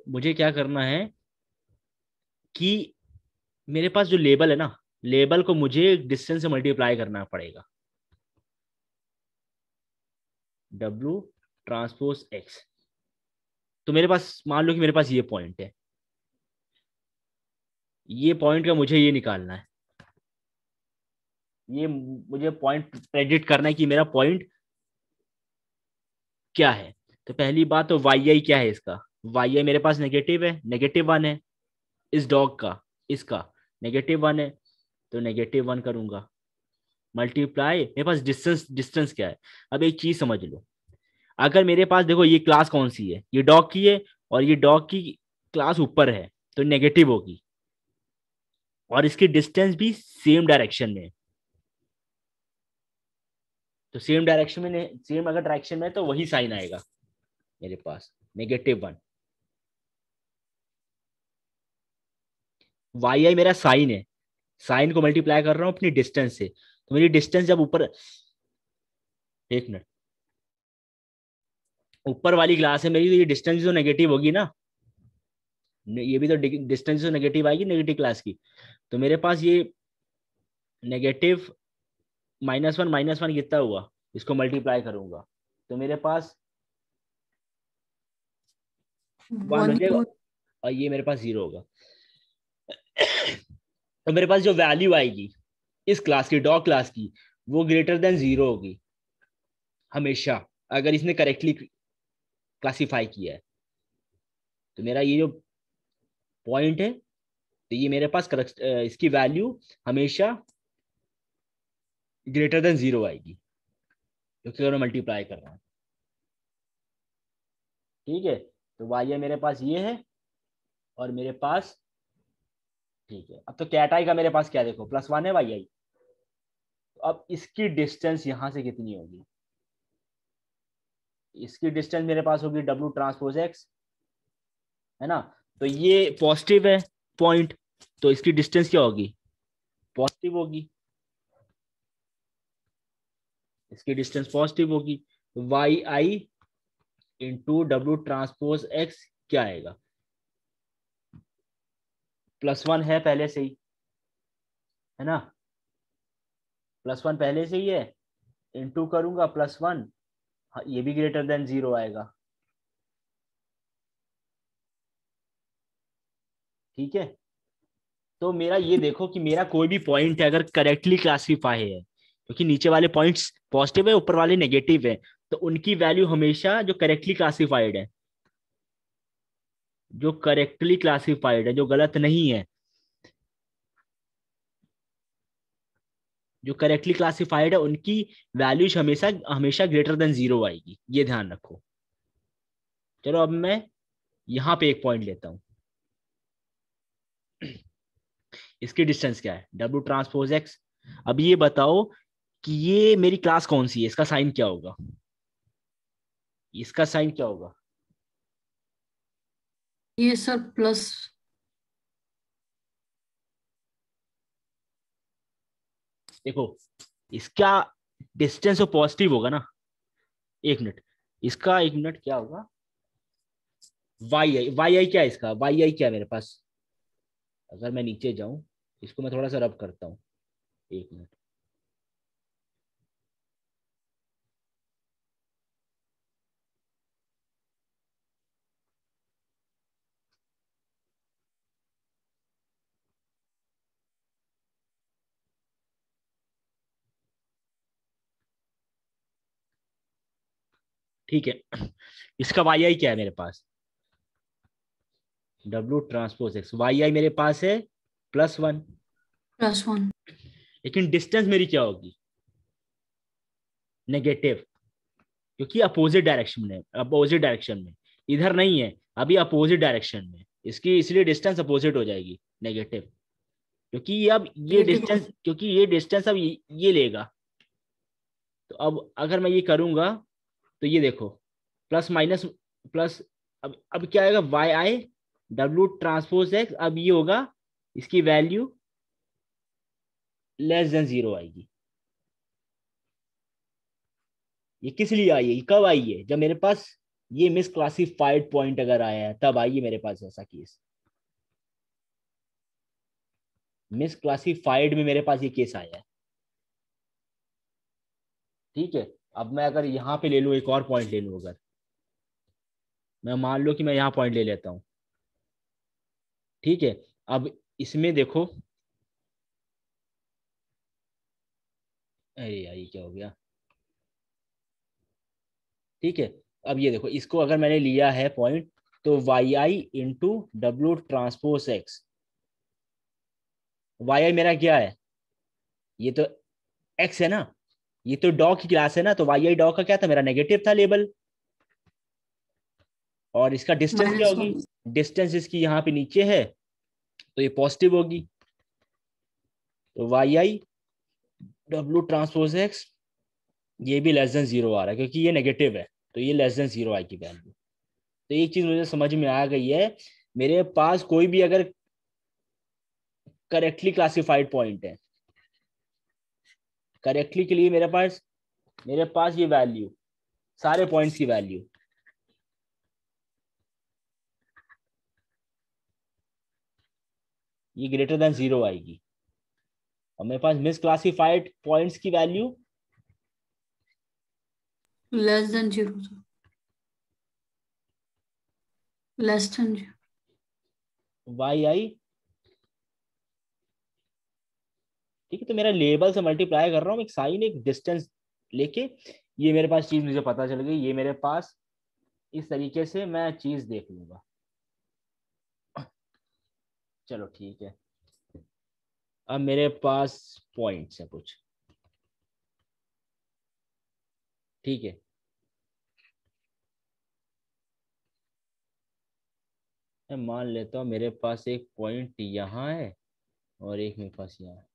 मुझे क्या करना है कि मेरे पास जो लेबल है ना, लेबल को मुझे डिस्टेंस से मल्टीप्लाई करना पड़ेगा। डब्ल्यू ट्रांसपोज एक्स, तो मेरे पास मान लो कि मेरे पास ये पॉइंट है, ये पॉइंट का मुझे ये निकालना है, ये मुझे पॉइंट प्रेडिक्ट करना है कि मेरा पॉइंट क्या है। तो पहली बात तो वाई आई क्या है इसका, वाई आई मेरे पास नेगेटिव है, -1 है। इस डॉग का, इसका -1 है, तो -1 करूंगा मल्टीप्लाई, मेरे पास डिस्टेंस, डिस्टेंस क्या है। अब एक चीज समझ लो, अगर मेरे पास देखो ये क्लास कौन सी है, ये डॉग की है, और ये डॉग की क्लास ऊपर है, तो नेगेटिव होगी, और इसकी डिस्टेंस भी सेम डायरेक्शन में है। तो सेम डायरेक्शन में, सेम अगर डायरेक्शन में है तो वही साइन आएगा मेरे पास, -1। वाई आई मेरा साइन है, साइन को मल्टीप्लाई कर रहा हूँ अपनी डिस्टेंस से, तो मेरी डिस्टेंस जब ऊपर, एक मिनट, ऊपर वाली क्लास है मेरी, तो ये डिस्टेंस तो नेगेटिव होगी ना, ये भी तो डिस्टेंस तो नेगेटिव आएगी नेगेटिव क्लास की। तो मेरे पास ये नेगेटिव -1 कितना हुआ, इसको मल्टीप्लाई करूंगा तो मेरे पास 1 हो वन जाएगा, हो। और ये मेरे पास 0 होगा। तो मेरे पास जो वैल्यू आएगी इस क्लास की, डॉग क्लास की, वो ग्रेटर देन 0 होगी हमेशा, अगर इसने करेक्टली क्लासीफाई किया है। तो मेरा ये जो पॉइंट है, तो ये मेरे पास करेक्ट, इसकी वैल्यू हमेशा ग्रेटर देन 0 आएगी, क्योंकि अगर मैं मल्टीप्लाई कर रहा हूँ। ठीक है, तो वाई मेरे पास ये है, और मेरे पास, ठीक है, अब तो कैट आई का मेरे पास क्या, देखो +1 है वाई आई। तो अब इसकी डिस्टेंस यहां से कितनी होगी, इसकी डिस्टेंस मेरे पास होगी डब्ल्यू ट्रांसपोज एक्स, है ना। तो ये पॉजिटिव है पॉइंट, तो इसकी डिस्टेंस क्या होगी, पॉजिटिव होगी, इसकी डिस्टेंस पॉजिटिव होगी। वाई आई इंटू डब्ल्यू ट्रांसपोज एक्स क्या आएगा, +1 है पहले से ही, है ना, +1 पहले से ही है, इंटू करूंगा +1, हाँ, ये भी ग्रेटर देन 0 आएगा। ठीक है, तो मेरा ये देखो कि मेरा कोई भी पॉइंट है अगर करेक्टली क्लासीफाई है, क्योंकि नीचे वाले पॉइंट्स पॉजिटिव है, ऊपर वाले नेगेटिव है, तो उनकी वैल्यू हमेशा जो करेक्टली क्लासीफाइड है, जो करेक्टली क्लासीफाइड है, जो गलत नहीं है, जो करेक्टली क्लासीफाइड है, उनकी वैल्यूज हमेशा हमेशा ग्रेटर देन 0 आएगी, ये ध्यान रखो। चलो अब मैं यहाँ पे एक पॉइंट लेता हूँ, इसकी डिस्टेंस क्या है, डब्ल्यू ट्रांसपोज एक्स। अब ये बताओ कि ये मेरी क्लास कौन सी है, इसका साइन क्या होगा, इसका साइन क्या होगा। ये सर प्लस। देखो इसका डिस्टेंस तो पॉजिटिव होगा ना, एक मिनट, इसका एक मिनट क्या होगा, वाई आई क्या है, इसका वाई आई क्या है मेरे पास, अगर मैं नीचे जाऊं, इसको मैं थोड़ा सा रब करता हूँ, एक मिनट। ठीक है, इसका वाई आई क्या है मेरे पास, डब्ल्यू ट्रांसपोज एक्स, वाई आई मेरे पास है +1, +1। लेकिन डिस्टेंस मेरी क्या होगी, नेगेटिव, क्योंकि अपोजिट डायरेक्शन में, अपोजिट डायरेक्शन में, इधर नहीं है, अभी अपोजिट डायरेक्शन में, इसकी इसलिए डिस्टेंस अपोजिट हो जाएगी, नेगेटिव, क्योंकि अब ये नेगेटिव। डिस्टेंस, क्योंकि ये डिस्टेंस अब ये लेगा। तो अब अगर मैं ये करूंगा, तो ये देखो प्लस माइनस प्लस, अब क्या आएगा, Y I W transpose X, अब ये होगा इसकी वैल्यू लेस देन 0 आएगी। ये किस लिए आई है, ये कब आई है? जब मेरे पास ये मिस क्लासिफाइड पॉइंट अगर आया है तब आई है मेरे पास ऐसा केस। मिस क्लासिफाइड में मेरे पास ये केस आया है। ठीक है, अब मैं अगर यहाँ पे ले लूँ, एक और पॉइंट ले लूँ, अगर मैं मान लो कि मैं यहाँ पॉइंट ले लेता हूँ। ठीक है, अब इसमें देखो, अरे यार ये क्या हो गया। ठीक है, अब ये देखो, इसको अगर मैंने लिया है पॉइंट, तो वाई आई इंटू डब्ल्यू ट्रांसपोज एक्स। वाई आई मेरा क्या है, ये तो एक्स है ना, ये तो डॉ की क्लास है ना, तो वाई आई डॉ का क्या था, मेरा नेगेटिव था लेबल। और इसका डिस्टेंस क्या होगी, -1। डिस्टेंस इसकी यहाँ पे नीचे है, तो ये पॉजिटिव होगी। तो Y I W transpose X, ये भी लेस देन 0 आ रहा है क्योंकि ये नेगेटिव है, तो ये लेस देन 0 आएगी वैल्यू। तो एक चीज मुझे समझ में आ गई है, मेरे पास कोई भी अगर करेक्टली क्लासिफाइड पॉइंट है, करेक्टली के लिए मेरे पास ये वैल्यू, सारे पॉइंट्स की वैल्यू, ये ग्रेटर देन 0 आएगी। और मेरे पास मिस क्लासिफाइड पॉइंट्स की वैल्यू -0 सर, -0। वाई आई। ठीक है, तो मेरा लेबल से मल्टीप्लाई कर रहा हूँ, एक साइन एक डिस्टेंस लेके, ये मेरे पास चीज मुझे पता चल गई, ये मेरे पास इस तरीके से मैं चीज देख लूंगा। चलो ठीक है, अब मेरे पास पॉइंट्स है कुछ। ठीक है, मैं मान लेता हूँ मेरे पास एक पॉइंट यहाँ है और एक मेरे पास यहाँ है।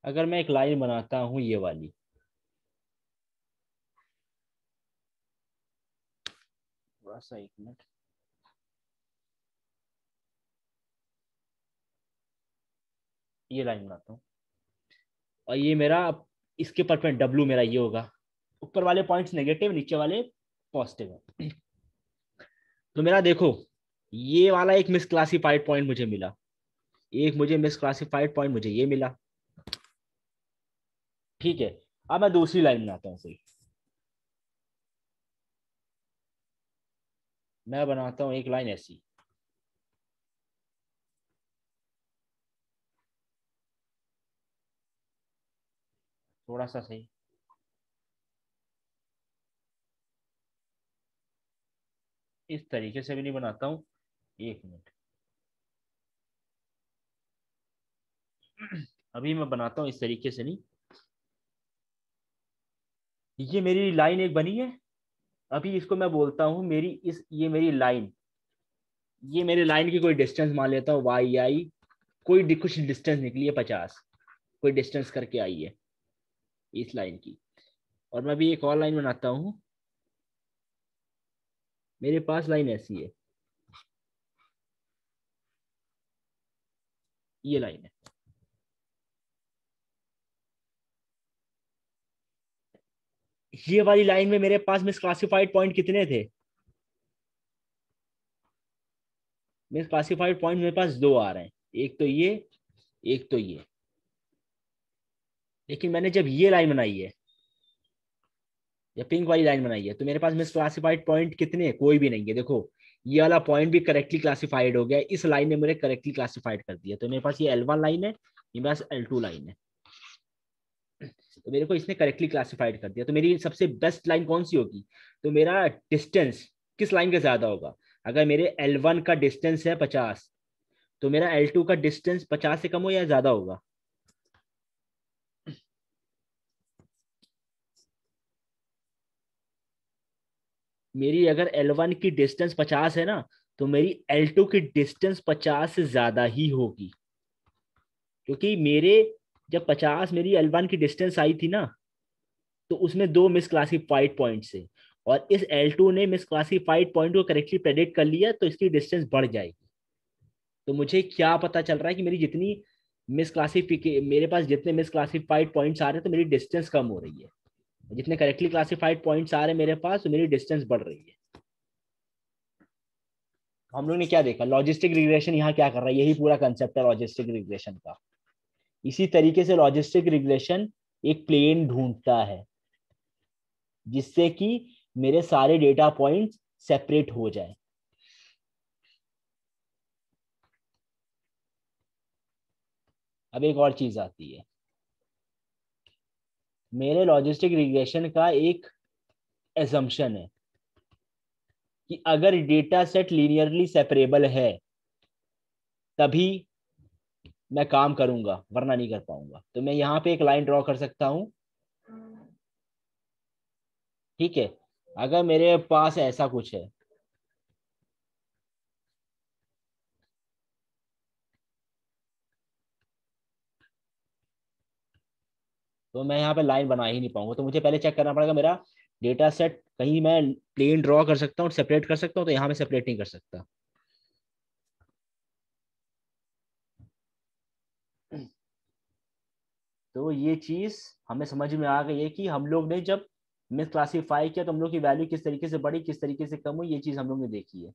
अगर मैं एक लाइन बनाता हूँ ये वाली, थोड़ा सा एक मिनट, ये लाइन बनाता हूँ, और ये मेरा, इसके परपेंड डब्लू मेरा ये होगा, ऊपर वाले पॉइंट्स नेगेटिव, नीचे वाले पॉजिटिव है। तो मेरा देखो, ये वाला एक मिसक्लासिफाइड पॉइंट मुझे मिला, एक मुझे मिसक्लासिफाइड पॉइंट मुझे ये मिला। ठीक है, अब मैं दूसरी लाइन बनाता हूँ सही, मैं बनाता हूँ एक लाइन ऐसी, थोड़ा सा सही, इस तरीके से भी नहीं बनाता हूँ, एक मिनट। अभी मैं बनाता हूँ इस तरीके से नहीं, ये मेरी लाइन एक बनी है। अभी इसको मैं बोलता हूँ मेरी इस, ये मेरी लाइन, ये मेरे लाइन की कोई डिस्टेंस मान लेता हूँ वाई आई, कुछ डिस्टेंस निकली है 50, कोई डिस्टेंस करके आई है इस लाइन की। और मैं भी एक और लाइन बनाता हूँ, मेरे पास लाइन ऐसी है, ये लाइन है। ये वाली लाइन में मेरे पास मिसक्लासिफाइड पॉइंट कितने थे, मिसक्लासिफाइड पॉइंट मेरे पास दो आ रहे हैं, एक तो ये, एक तो ये। लेकिन मैंने जब ये लाइन बनाई है, या पिंक वाली लाइन बनाई है, तो मेरे पास मिस क्लासिफाइड पॉइंट कितने हैं, कोई भी नहीं है। देखो, ये वाला पॉइंट भी करेक्टली क्लासिफाइड हो गया, इस लाइन ने मुझे करेक्टली क्लासिफाइड कर दिया, तो मेरे पास ये L1 लाइन है, ये मेरे पास L2 लाइन है, तो मेरे को इसने करेक्टली क्लासिफाइड कर दिया। तो मेरी सबसे बेस्ट लाइन कौन सी होगी, तो मेरा डिस्टेंस किस लाइन का ज्यादा होगा, अगर मेरे L1 का डिस्टेंस है 50, तो मेरा L2 का डिस्टेंस 50 से कम हो या ज्यादा होगा। मेरी अगर L1 की डिस्टेंस 50 है ना, तो मेरी L2 की डिस्टेंस 50 से ज्यादा ही होगी, क्योंकि मेरे जब 50 मेरी L1 की डिस्टेंस आई थी ना, तो उसमें दो मिसक्लासिफाइड पॉइंट्स है, और इस L2 ने मिसक्लासिफाइड पॉइंट को करेक्टली प्रेडिक्ट कर लिया, तो इसकी डिस्टेंस बढ़ जाएगी। तो मुझे क्या पता चल रहा है कि मेरी जितनी मेरे पास जितने मिस क्लासिफाइड पॉइंट्स आ रहे हैं तो मेरी डिस्टेंस कम हो रही है, जितने करेक्टली क्लासिफाइड पॉइंट्स आ रहे हैं मेरे पास तो मेरी डिस्टेंस बढ़ रही है। हम लोग ने क्या देखा, लॉजिस्टिक रिग्रेशन यहाँ क्या कर रहा है, यही पूरा कंसेप्ट है लॉजिस्टिक रिग्रेशन का। इसी तरीके से लॉजिस्टिक रिग्रेशन एक प्लेन ढूंढता है जिससे कि मेरे सारे डेटा पॉइंट्स सेपरेट हो जाए। अब एक और चीज आती है, मेरे लॉजिस्टिक रिग्रेशन का एक एजम्पशन है कि अगर डेटा सेट लीनियरली सेपरेबल है तभी मैं काम करूंगा, वरना नहीं कर पाऊंगा। तो मैं यहाँ पे एक लाइन ड्रॉ कर सकता हूं, ठीक है। अगर मेरे पास ऐसा कुछ है, तो मैं यहाँ पे लाइन बना ही नहीं पाऊंगा। तो मुझे पहले चेक करना पड़ेगा मेरा डेटा सेट, कहीं मैं प्लेन ड्रॉ कर सकता हूँ, सेपरेट कर सकता हूँ, तो यहाँ में सेपरेट नहीं कर सकता। तो ये चीज हमें समझ में आ गई है कि हम लोग ने जब मिस क्लासीफाई किया तो हम लोग की वैल्यू किस तरीके से बढ़ी, किस तरीके से कम हुई, ये चीज हम लोग ने देखी है।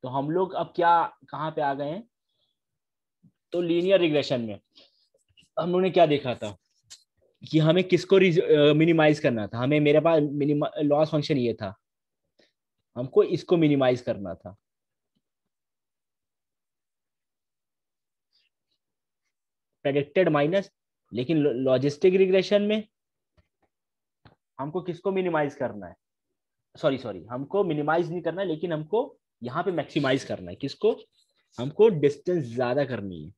तो हम लोग अब क्या, कहाँ पे आ गए हैं, तो लीनियर रिग्रेशन में हम लोग ने क्या देखा था कि हमें किसको मिनिमाइज करना था। हमें, मेरे पास लॉस फंक्शन ये था, हमको इसको मिनिमाइज करना था, प्रेडिक्टेड माइनस। लेकिन लॉजिस्टिक रिग्रेशन में हमको किसको मिनिमाइज करना है, सॉरी सॉरी, हमको मिनिमाइज नहीं करना है, लेकिन हमको यहाँ पे मैक्सिमाइज करना है। किसको, हमको डिस्टेंस ज्यादा करनी है।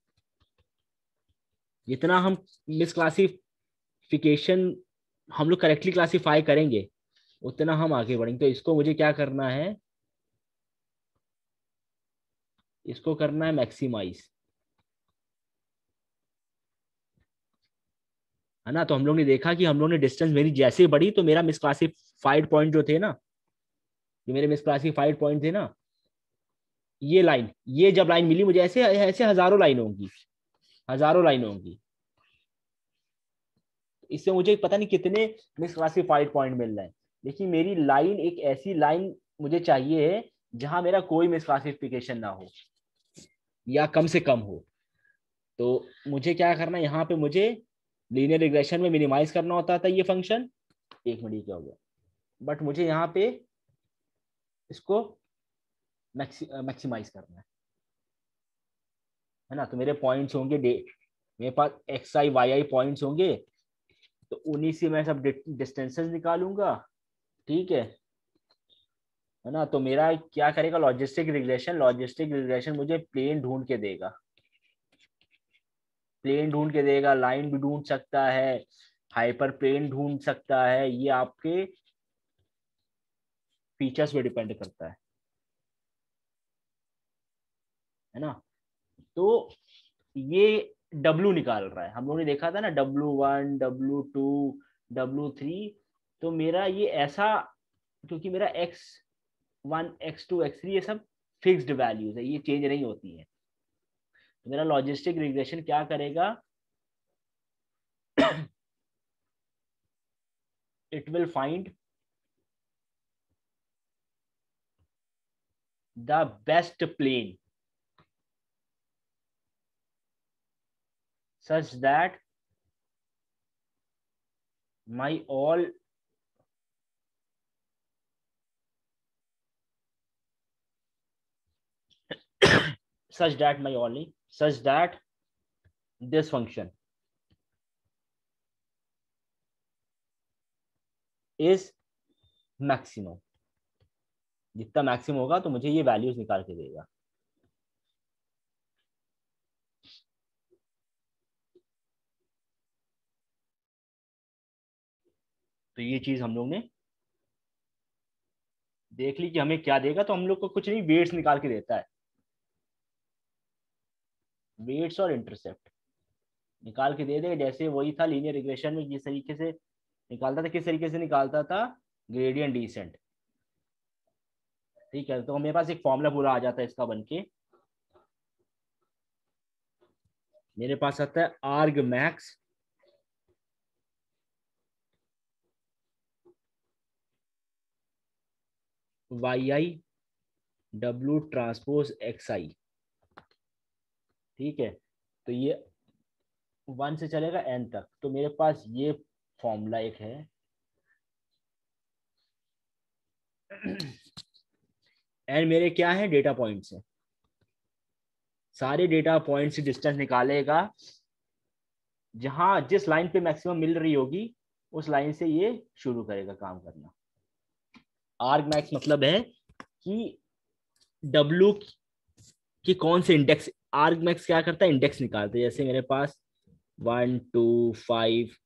जितना हम मिस क्लासिफिकेशन हम लोग करेक्टली क्लासिफाई करेंगे उतना हम आगे बढ़ेंगे। तो इसको मुझे क्या करना है, इसको करना है मैक्सिमाइज, है ना। तो हम लोग ने देखा कि हम लोग ने डिस्टेंस मेरी जैसे बढ़ी तो मेरा मिसक्लासिफाइड पॉइंट जो थे ना, ये मेरे मिसक्लासिफाइड पॉइंट थे ना, ये लाइन, ये जब लाइन मिली मुझे, ऐसे ऐसे हजारों लाइन होंगी, हजारों लाइन होंगी। इससे मुझे पता नहीं कितने मिसक्लासिफाइड पॉइंट मिल रहे हैं, लेकिन मेरी लाइन एक ऐसी लाइन मुझे चाहिए है जहां मेरा कोई मिसक्लासिफिकेशन ना हो या कम से कम हो। तो मुझे क्या करना है, यहाँ पे मुझे लीनियर रिग्रेशन में मिनिमाइज करना होता था ये फंक्शन। एक मिनट, क्या हो गया, बट मुझे यहाँ पे इसको मैक्सिमाइज करना है ना। तो मेरे पॉइंट्स होंगे, मेरे पास एक्स आई वाई आई पॉइंट्स होंगे, तो उन्हीं से मैं सब डिस्टेंसेस निकालूंगा, ठीक है ना। तो मेरा क्या करेगा लॉजिस्टिक रिग्रेशन, लॉजिस्टिक रिग्रेशन मुझे प्लेन ढूंढ के देगा, प्लेन ढूंढ के देगा, लाइन भी ढूंढ सकता है, हाइपर प्लेन ढूंढ सकता है, ये आपके फीचर्स पे डिपेंड करता है ना। तो ये डब्लू निकाल रहा है, हम लोगों ने देखा था ना, W1 W2 W3। तो मेरा ये ऐसा, क्योंकि मेरा X1 X2 X3 ये सब फिक्स्ड वैल्यूज है, ये चेंज नहीं होती है। तो मेरा लॉजिस्टिक रिग्रेशन क्या करेगा, it will find the best plane such that my all such that this function is maximum। जितना मैक्सिमम होगा तो मुझे ये वैल्यूज निकाल के देगा। तो ये चीज हम लोग ने देख ली कि हमें क्या देगा। तो हम लोग को कुछ नहीं, वेट्स निकाल के देता है, वेट्स और इंटरसेप्ट निकाल के दे दे। जैसे वही था लीनियर रिग्रेशन में, जिस तरीके से निकालता था, किस तरीके से निकालता था, ग्रेडियंट डिसेंट, ठीक है। तो मेरे पास एक फॉर्मूला पूरा आ जाता है इसका बन के। मेरे पास आता है arg max y I W transpose x i. ठीक है, तो ये 1 से चलेगा n तक। तो मेरे पास ये फॉर्मूला एक है एंड मेरे क्या है डेटा पॉइंट्स है, सारे डेटा पॉइंट से डिस्टेंस निकालेगा, जहां जिस लाइन पे मैक्सिमम मिल रही होगी उस लाइन से ये शुरू करेगा काम करना। आर्ग मैक्स मतलब है कि डब्ल्यू की कौन से इंडेक्स, आर्ग मैक्स क्या करता है इंडेक्स निकालता है। जैसे मेरे पास 1 2 5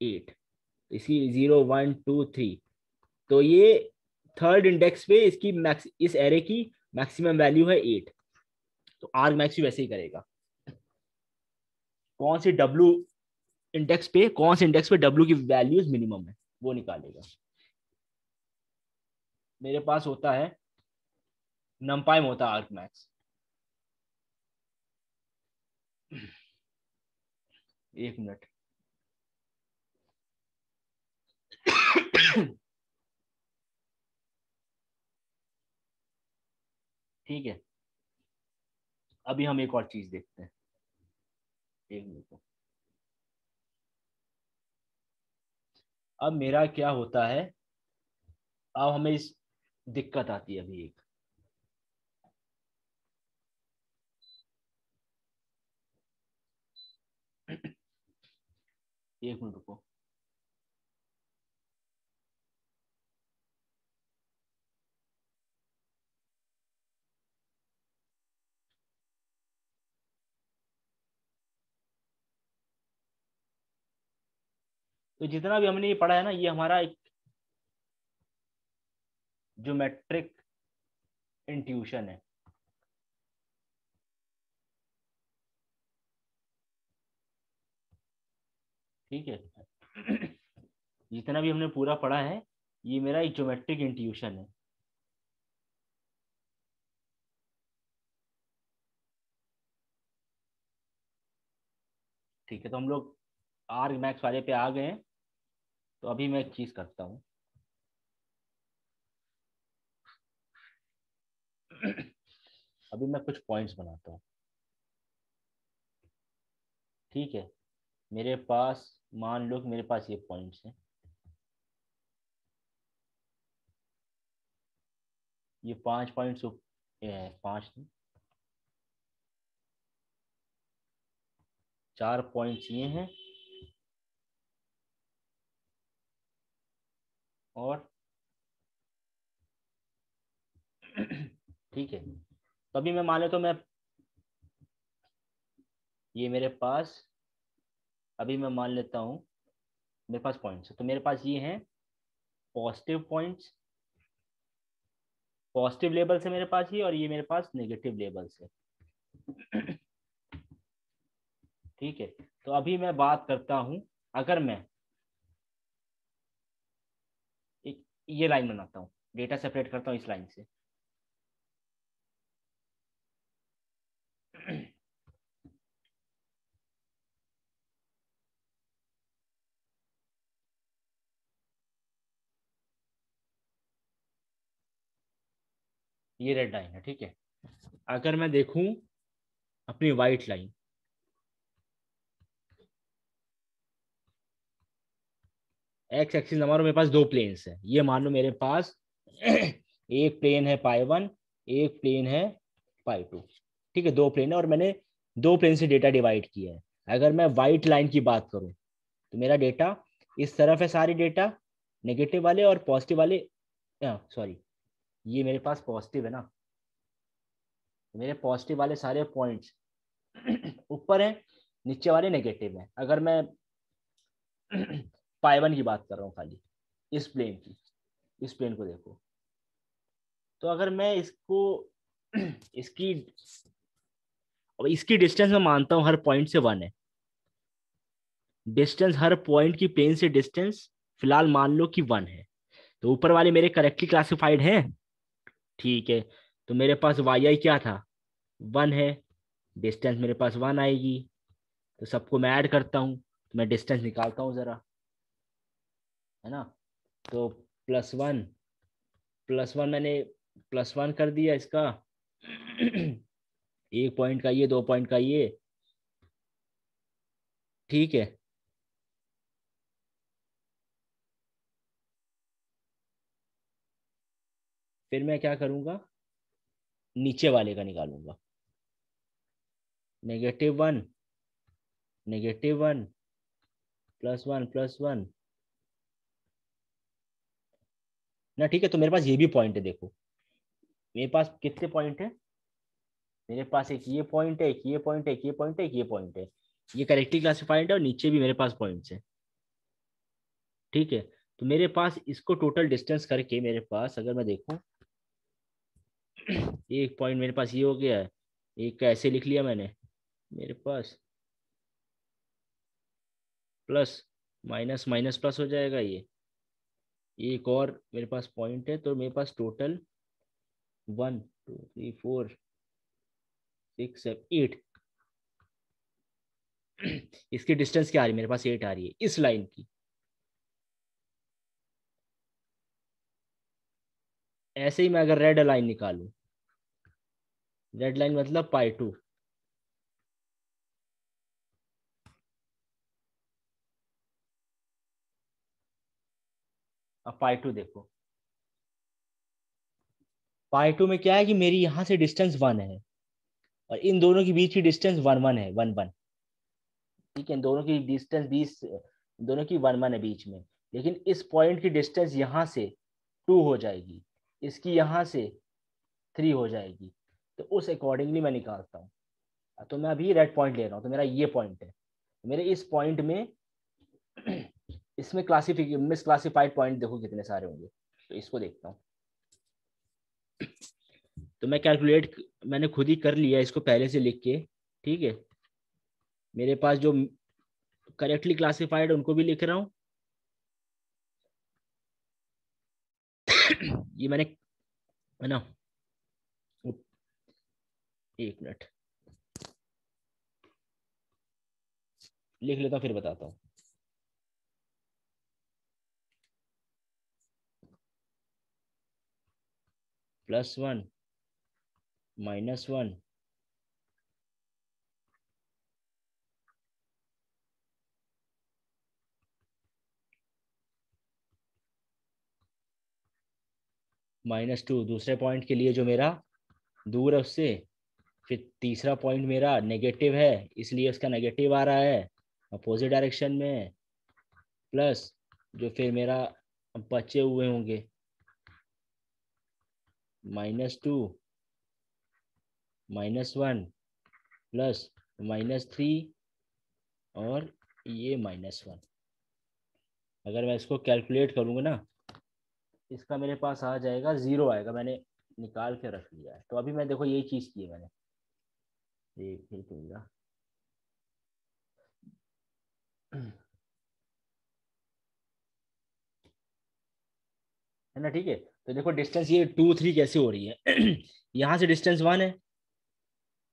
8, इसकी 0 1 2 3, तो ये थर्ड इंडेक्स पे इसकी मैक्स, इस एरे की मैक्सिमम वैल्यू है 8। तो आर्ग मैक्स भी वैसे ही करेगा, कौन सी डब्ल्यू इंडेक्स पे, कौन से इंडेक्स पे डब्ल्यू की वैल्यूज मिनिमम है वो निकालेगा। मेरे पास होता है नमपाई में होता है आर्ग मैक्स। एक मिनट। ठीक है, अभी हम एक और चीज देखते हैं। एक मिनट। अब मेरा क्या होता है, अब हमें इस दिक्कत आती है अभी एक। एक मिनट रुको। तो जितना भी हमने ये पढ़ा है ना, ये हमारा एक ज्योमेट्रिक इंट्यूशन है। ठीक है, जितना भी हमने पूरा पढ़ा है ये मेरा एक ज्योमेट्रिक इंट्यूशन है। ठीक है, तो हम लोग आर्ग मैक्स वाले पे आ गए हैं। तो अभी मैं एक चीज करता हूँ। अभी मैं कुछ पॉइंट्स बनाता हूँ। ठीक है, मेरे पास, मान लो कि मेरे पास ये पॉइंट्स हैं, ये 5 पॉइंट्स, ये 5 नहीं, 4 पॉइंट्स ये हैं और ठीक है, तो अभी मैं मान लेता हूँ मैं, ये मेरे पास, अभी मैं मान लेता हूँ मेरे पास पॉइंट्स है, तो मेरे पास ये हैं पॉजिटिव पॉइंट्स, पॉजिटिव लेबल से मेरे पास ये, और ये मेरे पास नेगेटिव लेबल से। ठीक है, तो अभी मैं बात करता हूं, अगर मैं एक ये लाइन बनाता हूँ, डेटा सेपरेट करता हूँ इस लाइन से। ये रेड लाइन है। ठीक है, अगर मैं देखूं अपनी वाइट लाइन, एक्स एक्सिस हमारे मेरे पास दो प्लेन्स है, ये मान लो मेरे पास एक प्लेन है पाई 1, एक प्लेन है पाई 2। ठीक है, दो प्लेन है और मैंने दो प्लेन से डेटा डिवाइड किया है। अगर मैं वाइट लाइन की बात करूं तो मेरा डेटा इस तरफ है, सारी डेटा नेगेटिव वाले और पॉजिटिव वाले, सॉरी, ये मेरे पास पॉजिटिव है ना, तो मेरे पॉजिटिव वाले सारे पॉइंट्स ऊपर है, नीचे वाले नेगेटिव है। अगर मैं पाई 1 की बात कर रहा हूँ खाली, इस प्लेन की, इस प्लेन को देखो, तो अगर मैं इसको इसकी, अब इसकी डिस्टेंस मैं मानता हूँ हर पॉइंट से 1 है, डिस्टेंस हर पॉइंट की प्लेन से डिस्टेंस फिलहाल मान लो कि 1 है। तो ऊपर वाले मेरे करेक्टली क्लासिफाइड हैं। ठीक है, तो मेरे पास वाई आई क्या था, 1 है, डिस्टेंस मेरे पास 1 आएगी। तो सबको मैं ऐड करता हूँ, तो मैं डिस्टेंस निकालता हूँ ज़रा, है ना। तो +1 मैंने +1 कर दिया इसका। 1 पॉइंट का ये, 2 पॉइंट का ये, ठीक है। फिर मैं क्या करूँगा, नीचे वाले का निकालूंगा। -1, -1, +1, +1 ना, ठीक है। तो मेरे पास ये भी पॉइंट है, देखो मेरे पास कितने पॉइंट है, मेरे पास एक ये पॉइंट है, एक ये पॉइंट है, एक ये पॉइंट है, एक ये पॉइंट है। ये करेक्टली क्लासिफाइड है और नीचे भी मेरे पास पॉइंट्स है, ठीक है। तो मेरे पास इसको टोटल डिस्टेंस करके मेरे पास अगर मैं देखूं, एक पॉइंट मेरे पास ये हो गया है, एक का ऐसे लिख लिया मैंने, मेरे पास प्लस माइनस माइनस प्लस हो जाएगा ये। एक और मेरे पास पॉइंट है, तो मेरे पास टोटल 1 2 3 4 6 7 8, इसकी डिस्टेंस क्या आ रही है, मेरे पास 8 आ रही है इस लाइन की। ऐसे ही मैं अगर रेड लाइन निकालूं, रेड लाइन मतलब π2, अब π2 देखो, π2 में क्या है कि मेरी यहाँ से डिस्टेंस 1 है और इन दोनों के बीच की डिस्टेंस 1 1 है, 1 1, ठीक है। इन दोनों की डिस्टेंस 20, दोनों की 1 1 है बीच में। लेकिन इस पॉइंट की डिस्टेंस यहाँ से 2 हो जाएगी, इसकी यहाँ से 3 हो जाएगी, तो उस अकॉर्डिंगली मैं निकालता हूँ। तो मैं अभी रेड पॉइंट ले रहा हूँ, तो मेरा ये पॉइंट है, तो मेरे इस पॉइंट में इसमें मिस क्लासिफाइड पॉइंट देखो कितने सारे होंगे, तो इसको देखता हूँ। तो मैं कैलकुलेट मैंने खुद ही कर लिया इसको पहले से लिख के, ठीक है। मेरे पास जो करेक्टली क्लासिफाइड उनको भी लिख रहा हूँ। ये मैंने, है ना, 1 मिनट लिख लेता हूँ फिर बताता हूँ। +1, -1, -2 दूसरे पॉइंट के लिए जो मेरा दूर है उससे। फिर तीसरा पॉइंट मेरा नेगेटिव है, इसलिए उसका नेगेटिव आ रहा है, अपोजिट डायरेक्शन में। प्लस जो फिर मेरा बचे हुए होंगे, -2, -1, +-3 और ये -1। अगर मैं इसको कैलकुलेट करूँगा ना, इसका मेरे पास आ जाएगा 0 आएगा, मैंने निकाल के रख लिया है। तो अभी मैं देखो यही चीज़ की है मैंने, एक मिनट, है ना, ठीक है। तो देखो डिस्टेंस ये 2 3 कैसे हो रही है। यहाँ से डिस्टेंस 1 है,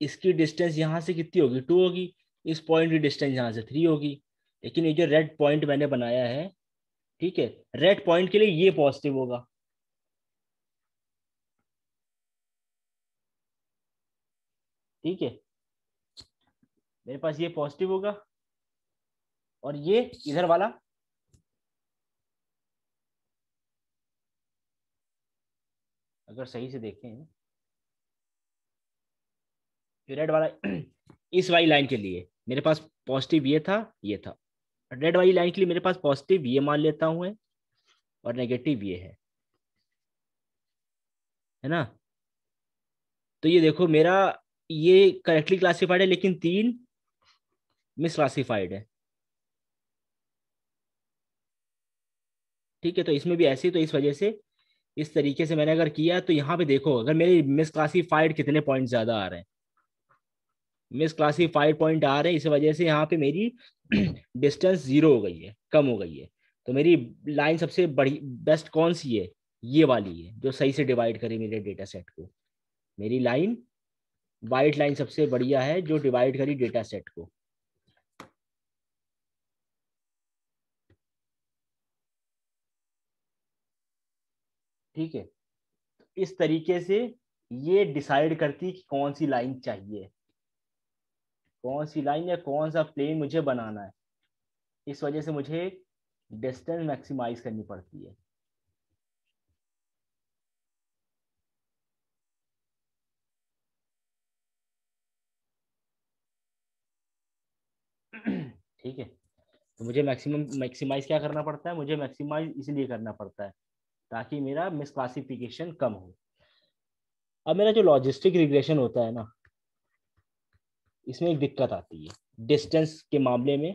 इसकी डिस्टेंस यहाँ से कितनी होगी, 2 होगी, इस पॉइंट की डिस्टेंस यहाँ से 3 होगी। लेकिन ये जो रेड पॉइंट मैंने बनाया है, ठीक है, रेड पॉइंट के लिए ये पॉजिटिव होगा, ठीक है। मेरे पास ये पॉजिटिव होगा और ये इधर वाला, अगर सही से देखें, जो रेड वाला इस वाली लाइन के लिए मेरे पास पॉजिटिव ये था, ये था। रेड वाली लाइन के लिए मेरे पास पॉजिटिव ये मान लेता हूं है और नेगेटिव ये है ना। तो ये देखो मेरा ये करेक्टली क्लासिफाइड है, लेकिन 3 मिस क्लासिफाइड है, ठीक है। तो इसमें भी ऐसे ही, तो इस वजह से इस तरीके से मैंने अगर किया, तो यहाँ पे देखो अगर मेरे मिस क्लासिफाइड कितने पॉइंट ज्यादा आ रहे हैं, मिस क्लासिफाइड पॉइंट आ रहे हैं, इस वजह से यहाँ पे मेरी डिस्टेंस 0 हो गई है, कम हो गई है। तो मेरी लाइन सबसे बड़ी बेस्ट कौन सी है, ये वाली है जो सही से डिवाइड करे मेरे डेटा सेट को। मेरी लाइन वाइट लाइन सबसे बढ़िया है जो डिवाइड करी डेटा सेट को। ठीक है, इस तरीके से ये डिसाइड करती है कि कौन सी लाइन चाहिए, कौन सी लाइन या कौन सा प्लेन मुझे बनाना है। इस वजह से मुझे डिस्टेंस मैक्सिमाइज करनी पड़ती है। ठीक है, तो मुझे मैक्सिमाइज क्या करना पड़ता है, मुझे मैक्सिमाइज इसलिए करना पड़ता है ताकि मेरा मिसक्लासिफिकेशन कम हो। अब मेरा जो लॉजिस्टिक रिग्रेशन होता है ना, इसमें एक दिक्कत आती है, डिस्टेंस के मामले में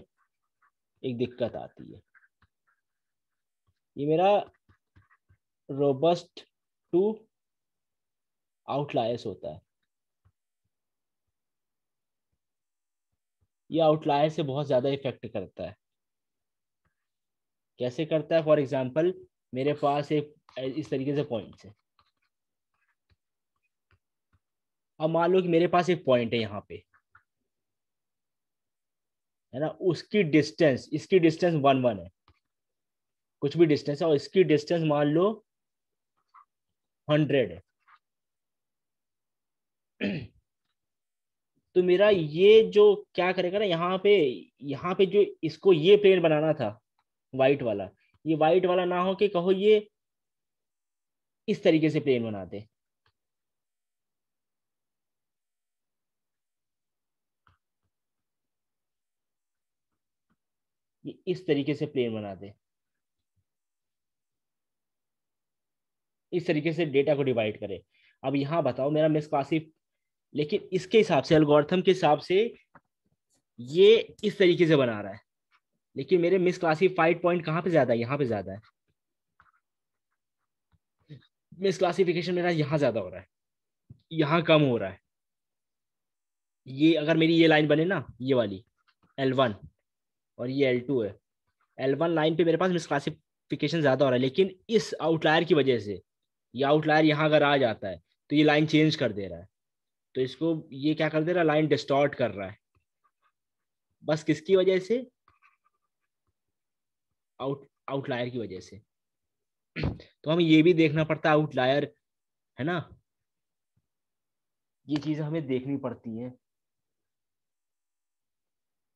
एक दिक्कत आती है। ये मेरा रोबस्ट टू आउटलायर्स होता है। ये आउटलायर से बहुत ज़्यादा इफेक्ट करता है। कैसे करता है? फॉर एग्जांपल, मेरे पास एक इस तरीके से पॉइंट्स है। अब मान लो कि मेरे पास एक पॉइंट है यहाँ पे, है ना, उसकी डिस्टेंस, इसकी डिस्टेंस 1 1 है, कुछ भी डिस्टेंस है, और इसकी डिस्टेंस मान लो 100 है। तो मेरा ये जो क्या करेगा ना, यहाँ पे जो इसको ये प्लेन बनाना था वाइट वाला, ये वाइट वाला ना हो के कहो ये इस तरीके से प्लेन बना दे। ये इस तरीके से प्लेन बना दे, इस तरीके से डेटा को डिवाइड करे। अब यहाँ बताओ मेरा मिसक्लासिफ, लेकिन इसके हिसाब से, एल्गोरिथम के हिसाब से ये इस तरीके से बना रहा है, लेकिन मेरे मिसक्लासिफाइड पॉइंट कहाँ पे ज्यादा है, यहाँ पे ज्यादा है। मिसक्लासिफिकेशन मेरा यहाँ ज्यादा हो रहा है, यहाँ कम हो रहा है। ये अगर मेरी ये लाइन बने ना, ये वाली L1, और ये L2 है, L1 लाइन पे मेरे पास मिसक्लासिफिकेशन ज्यादा हो रहा है, लेकिन इस आउटलायर की वजह से, ये आउटलायर यहाँ अगर आ जाता है तो ये लाइन चेंज कर दे रहा है। तो इसको ये क्या कर दे रहा है, लाइन डिस्टॉर्ट कर रहा है। बस किसकी वजह से? आउटलायर की वजह से। तो हमें ये भी देखना पड़ता है आउटलायर, है ना, ये चीजें हमें देखनी पड़ती है।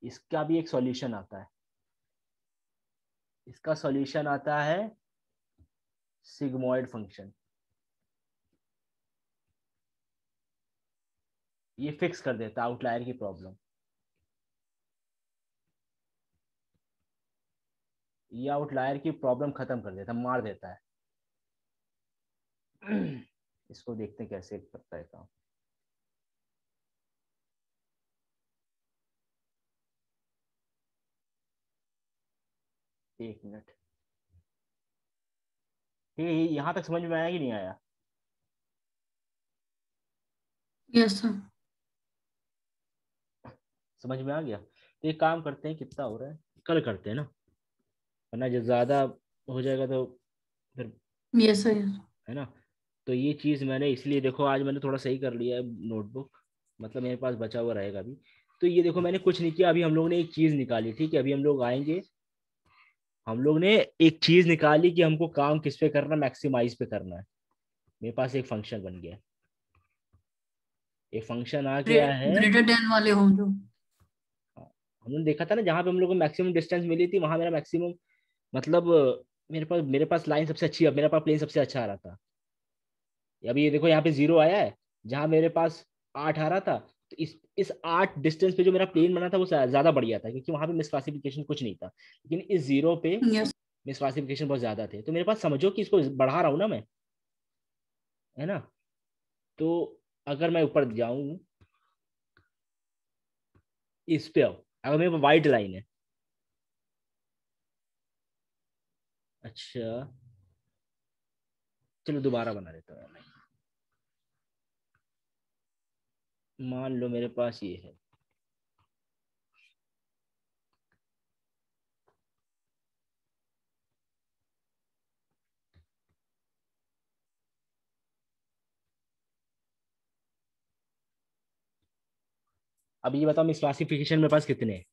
इसका भी एक सॉल्यूशन आता है, इसका सॉल्यूशन आता है सिग्मोइड फंक्शन। ये फिक्स कर देता है आउटलायर की प्रॉब्लम। ये आउटलायर की प्रॉब्लम खत्म कर देता है, मार देता है। इसको देखते हैं कैसे करता है काम। 1 मिनट। ठीक है, यहाँ तक समझ में आया कि नहीं आया? Yes sir. समझ में आ गया? तो एक काम करते हैं, कितना हो रहा है, कल करते हैं ना, वरना जब ज्यादा हो जाएगा तो फिर, यस सर। है ना। तो ये चीज मैंने इसलिए, देखो आज मैंने थोड़ा सही कर लिया है नोटबुक, मतलब मेरे पास बचा हुआ रहेगा अभी। तो ये देखो मैंने कुछ नहीं किया, अभी हम लोग ने एक चीज निकाली, ठीक है, अभी हम लोग आएंगे, हम लोग ने एक चीज निकाली कि हमको काम किस पे करना, मैक्सिमाइज पे करना है। मेरे पास एक फंक्शन बन गया, एक फंक्शन आ गया है। ग्रेटर देन वाले हों जो। हमने देखा था ना, जहां पे हम लोग को मैक्सिमम डिस्टेंस मिली थी, वहां मेरा मैक्सिमम, मतलब मेरे पास लाइन सबसे अच्छी है, मेरे पास प्लेन सबसे अच्छा आ रहा था। अभी ये देखो यहाँ पे 0 आया है, जहां मेरे पास 8 आ रहा था। तो इस 8 डिस्टेंस पे जो मेरा प्लेन बना था वो ज्यादा बढ़िया था, क्योंकि वहां पे मिसक्लासिफिकेशन कुछ नहीं था। लेकिन इस 0 पे यस। मिसक्लासिफिकेशन बहुत ज्यादा थे। तो मेरे पास, समझो कि इसको बढ़ा रहा हूँ ना मैं, है ना। तो अगर मैं ऊपर जाऊं, इस पे आओ, अगर मेरे पास वाइट लाइन है, अच्छा चलो दोबारा बना देता हूँ मैं। मान लो मेरे पास ये है, अब ये बताओ मिस क्लासिफिकेशन मेरे पास कितने हैं।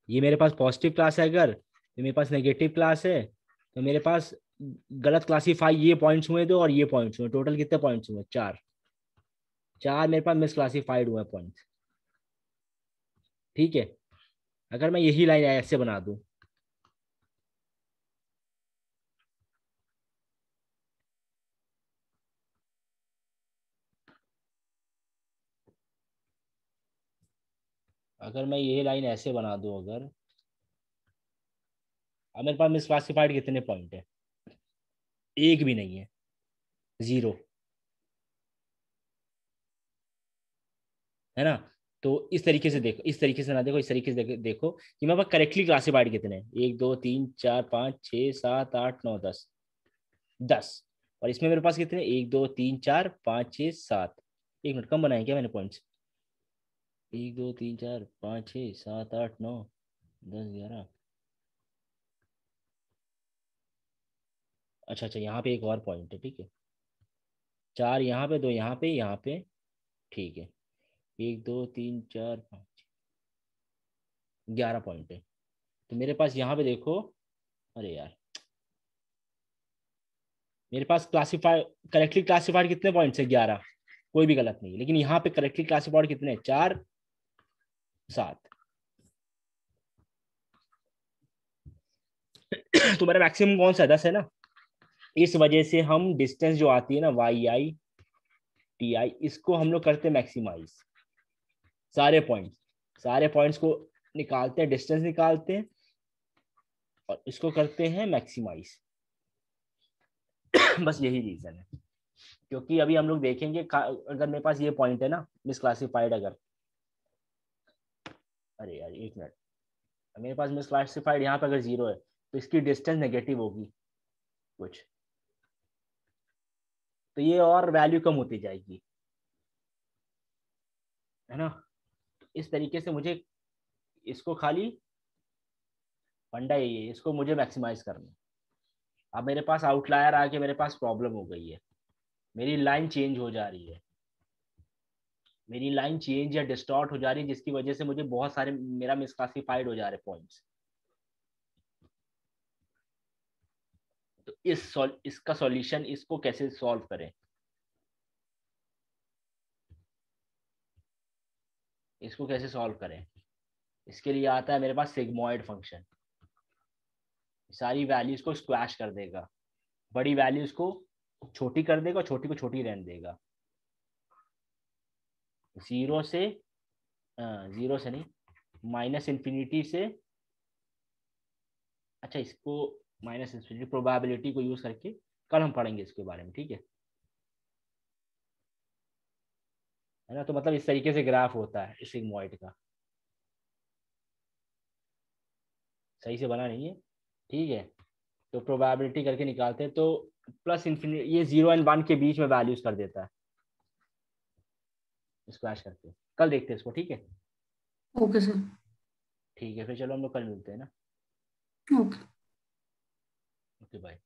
ये मेरे पास पॉजिटिव क्लास है, अगर तो मेरे पास नेगेटिव क्लास है, तो मेरे पास गलत क्लासीफाई ये पॉइंट्स हुए थे और ये पॉइंट्स हुए, टोटल कितने पॉइंट्स हुए? 4। 4 मेरे पास मिस क्लासीफाइड हुए पॉइंट्स। ठीक है, अगर मैं यही लाइन ऐसे बना दूं, अगर मैं यही लाइन ऐसे बना दूं, अगर अब मेरे पास मिस क्लासीफाइड कितने पॉइंट है? एक भी नहीं है, 0, है ना? तो इस तरीके से देखो, इस तरीके से ना देखो, इस तरीके से देखो कि मेरे पास करेक्टली क्लासिफाइड कितने हैं। 1 2 3 4 5 6 7 8 9 10, 10। और इसमें मेरे पास कितने? 1 2 3 4 5 6 7। एक मिनट, कम बनाए क्या मैंने पॉइंट्स? 1 2 3 4 5 6 7 8 9 10 11। अच्छा अच्छा, यहाँ पे एक और पॉइंट है, ठीक है। 4 यहाँ पे, 2 यहाँ पे, यहाँ पे। ठीक है, 1 2 3 4 5, 11 पॉइंट है। तो मेरे पास यहाँ पे देखो, अरे यार, मेरे पास क्लासीफाई करेक्टली क्लासिफाइड कितने पॉइंट्स है? 11। कोई भी गलत नहीं है, लेकिन यहाँ पे करेक्टली क्लासिफाइड कितने? 4 7। तो मेरा मैक्सिमम कौन सा? 10 है ना। इस वजह से हम डिस्टेंस जो आती है ना, वाई आई टी आई, इसको हम लोग करते हैं मैक्सिमाइज। सारे पॉइंट्स, सारे पॉइंट्स को निकालते हैं, डिस्टेंस निकालते हैं और इसको करते हैं मैक्सिमाइज। बस यही रीजन है। क्योंकि अभी हम लोग देखेंगे अगर मेरे पास ये पॉइंट है ना मिसक्लासिफाइड, अगर, अरे यार एक मिनट, मेरे पास मिसक्लासिफाइड यहाँ पे अगर 0 है तो इसकी डिस्टेंस नेगेटिव होगी कुछ, तो ये और वैल्यू कम होती जाएगी, है ना? इस तरीके से मुझे इसको खाली फंडा यही है, इसको मुझे मैक्सिमाइज करना है। अब मेरे पास आउटलायर आके मेरे पास प्रॉब्लम हो गई है, मेरी लाइन चेंज हो जा रही है, मेरी लाइन चेंज या डिस्टॉर्ट हो जा रही है, जिसकी वजह से मुझे बहुत सारे मेरा मिसक्लासिफाइड हो जा रहे पॉइंट्स। तो इसका सॉल्यूशन, इसको कैसे सॉल्व करें? इसको कैसे सॉल्व करें? इसके लिए आता है मेरे पास सिग्मोइड फंक्शन। सारी वैल्यूज को स्क्वैश कर देगा, बड़ी वैल्यूज को छोटी कर देगा, छोटी को छोटी रहने देगा। 0 से, 0 से नहीं, माइनस इन्फिनिटी से, अच्छा इसको माइनस इन्फिनिटी प्रोबेबिलिटी को यूज करके कल हम पढ़ेंगे इसके बारे में, ठीक है ना? तो मतलब इस तरीके से ग्राफ होता है सिग्मोइड का। सही से बना नहीं है, ठीक है? तो प्रोबेबिलिटी करके निकालते हैं, तो प्लस इन्फिनिटी, ये 0 एंड 1 के बीच में वैल्यूज कर देता है स्क्वैश करके। कल देखते हैं इसको, ठीक है? Okay sir. ठीक है, फिर चलो हम लोग कल मिलते हैं ना। ओके। Okay bye.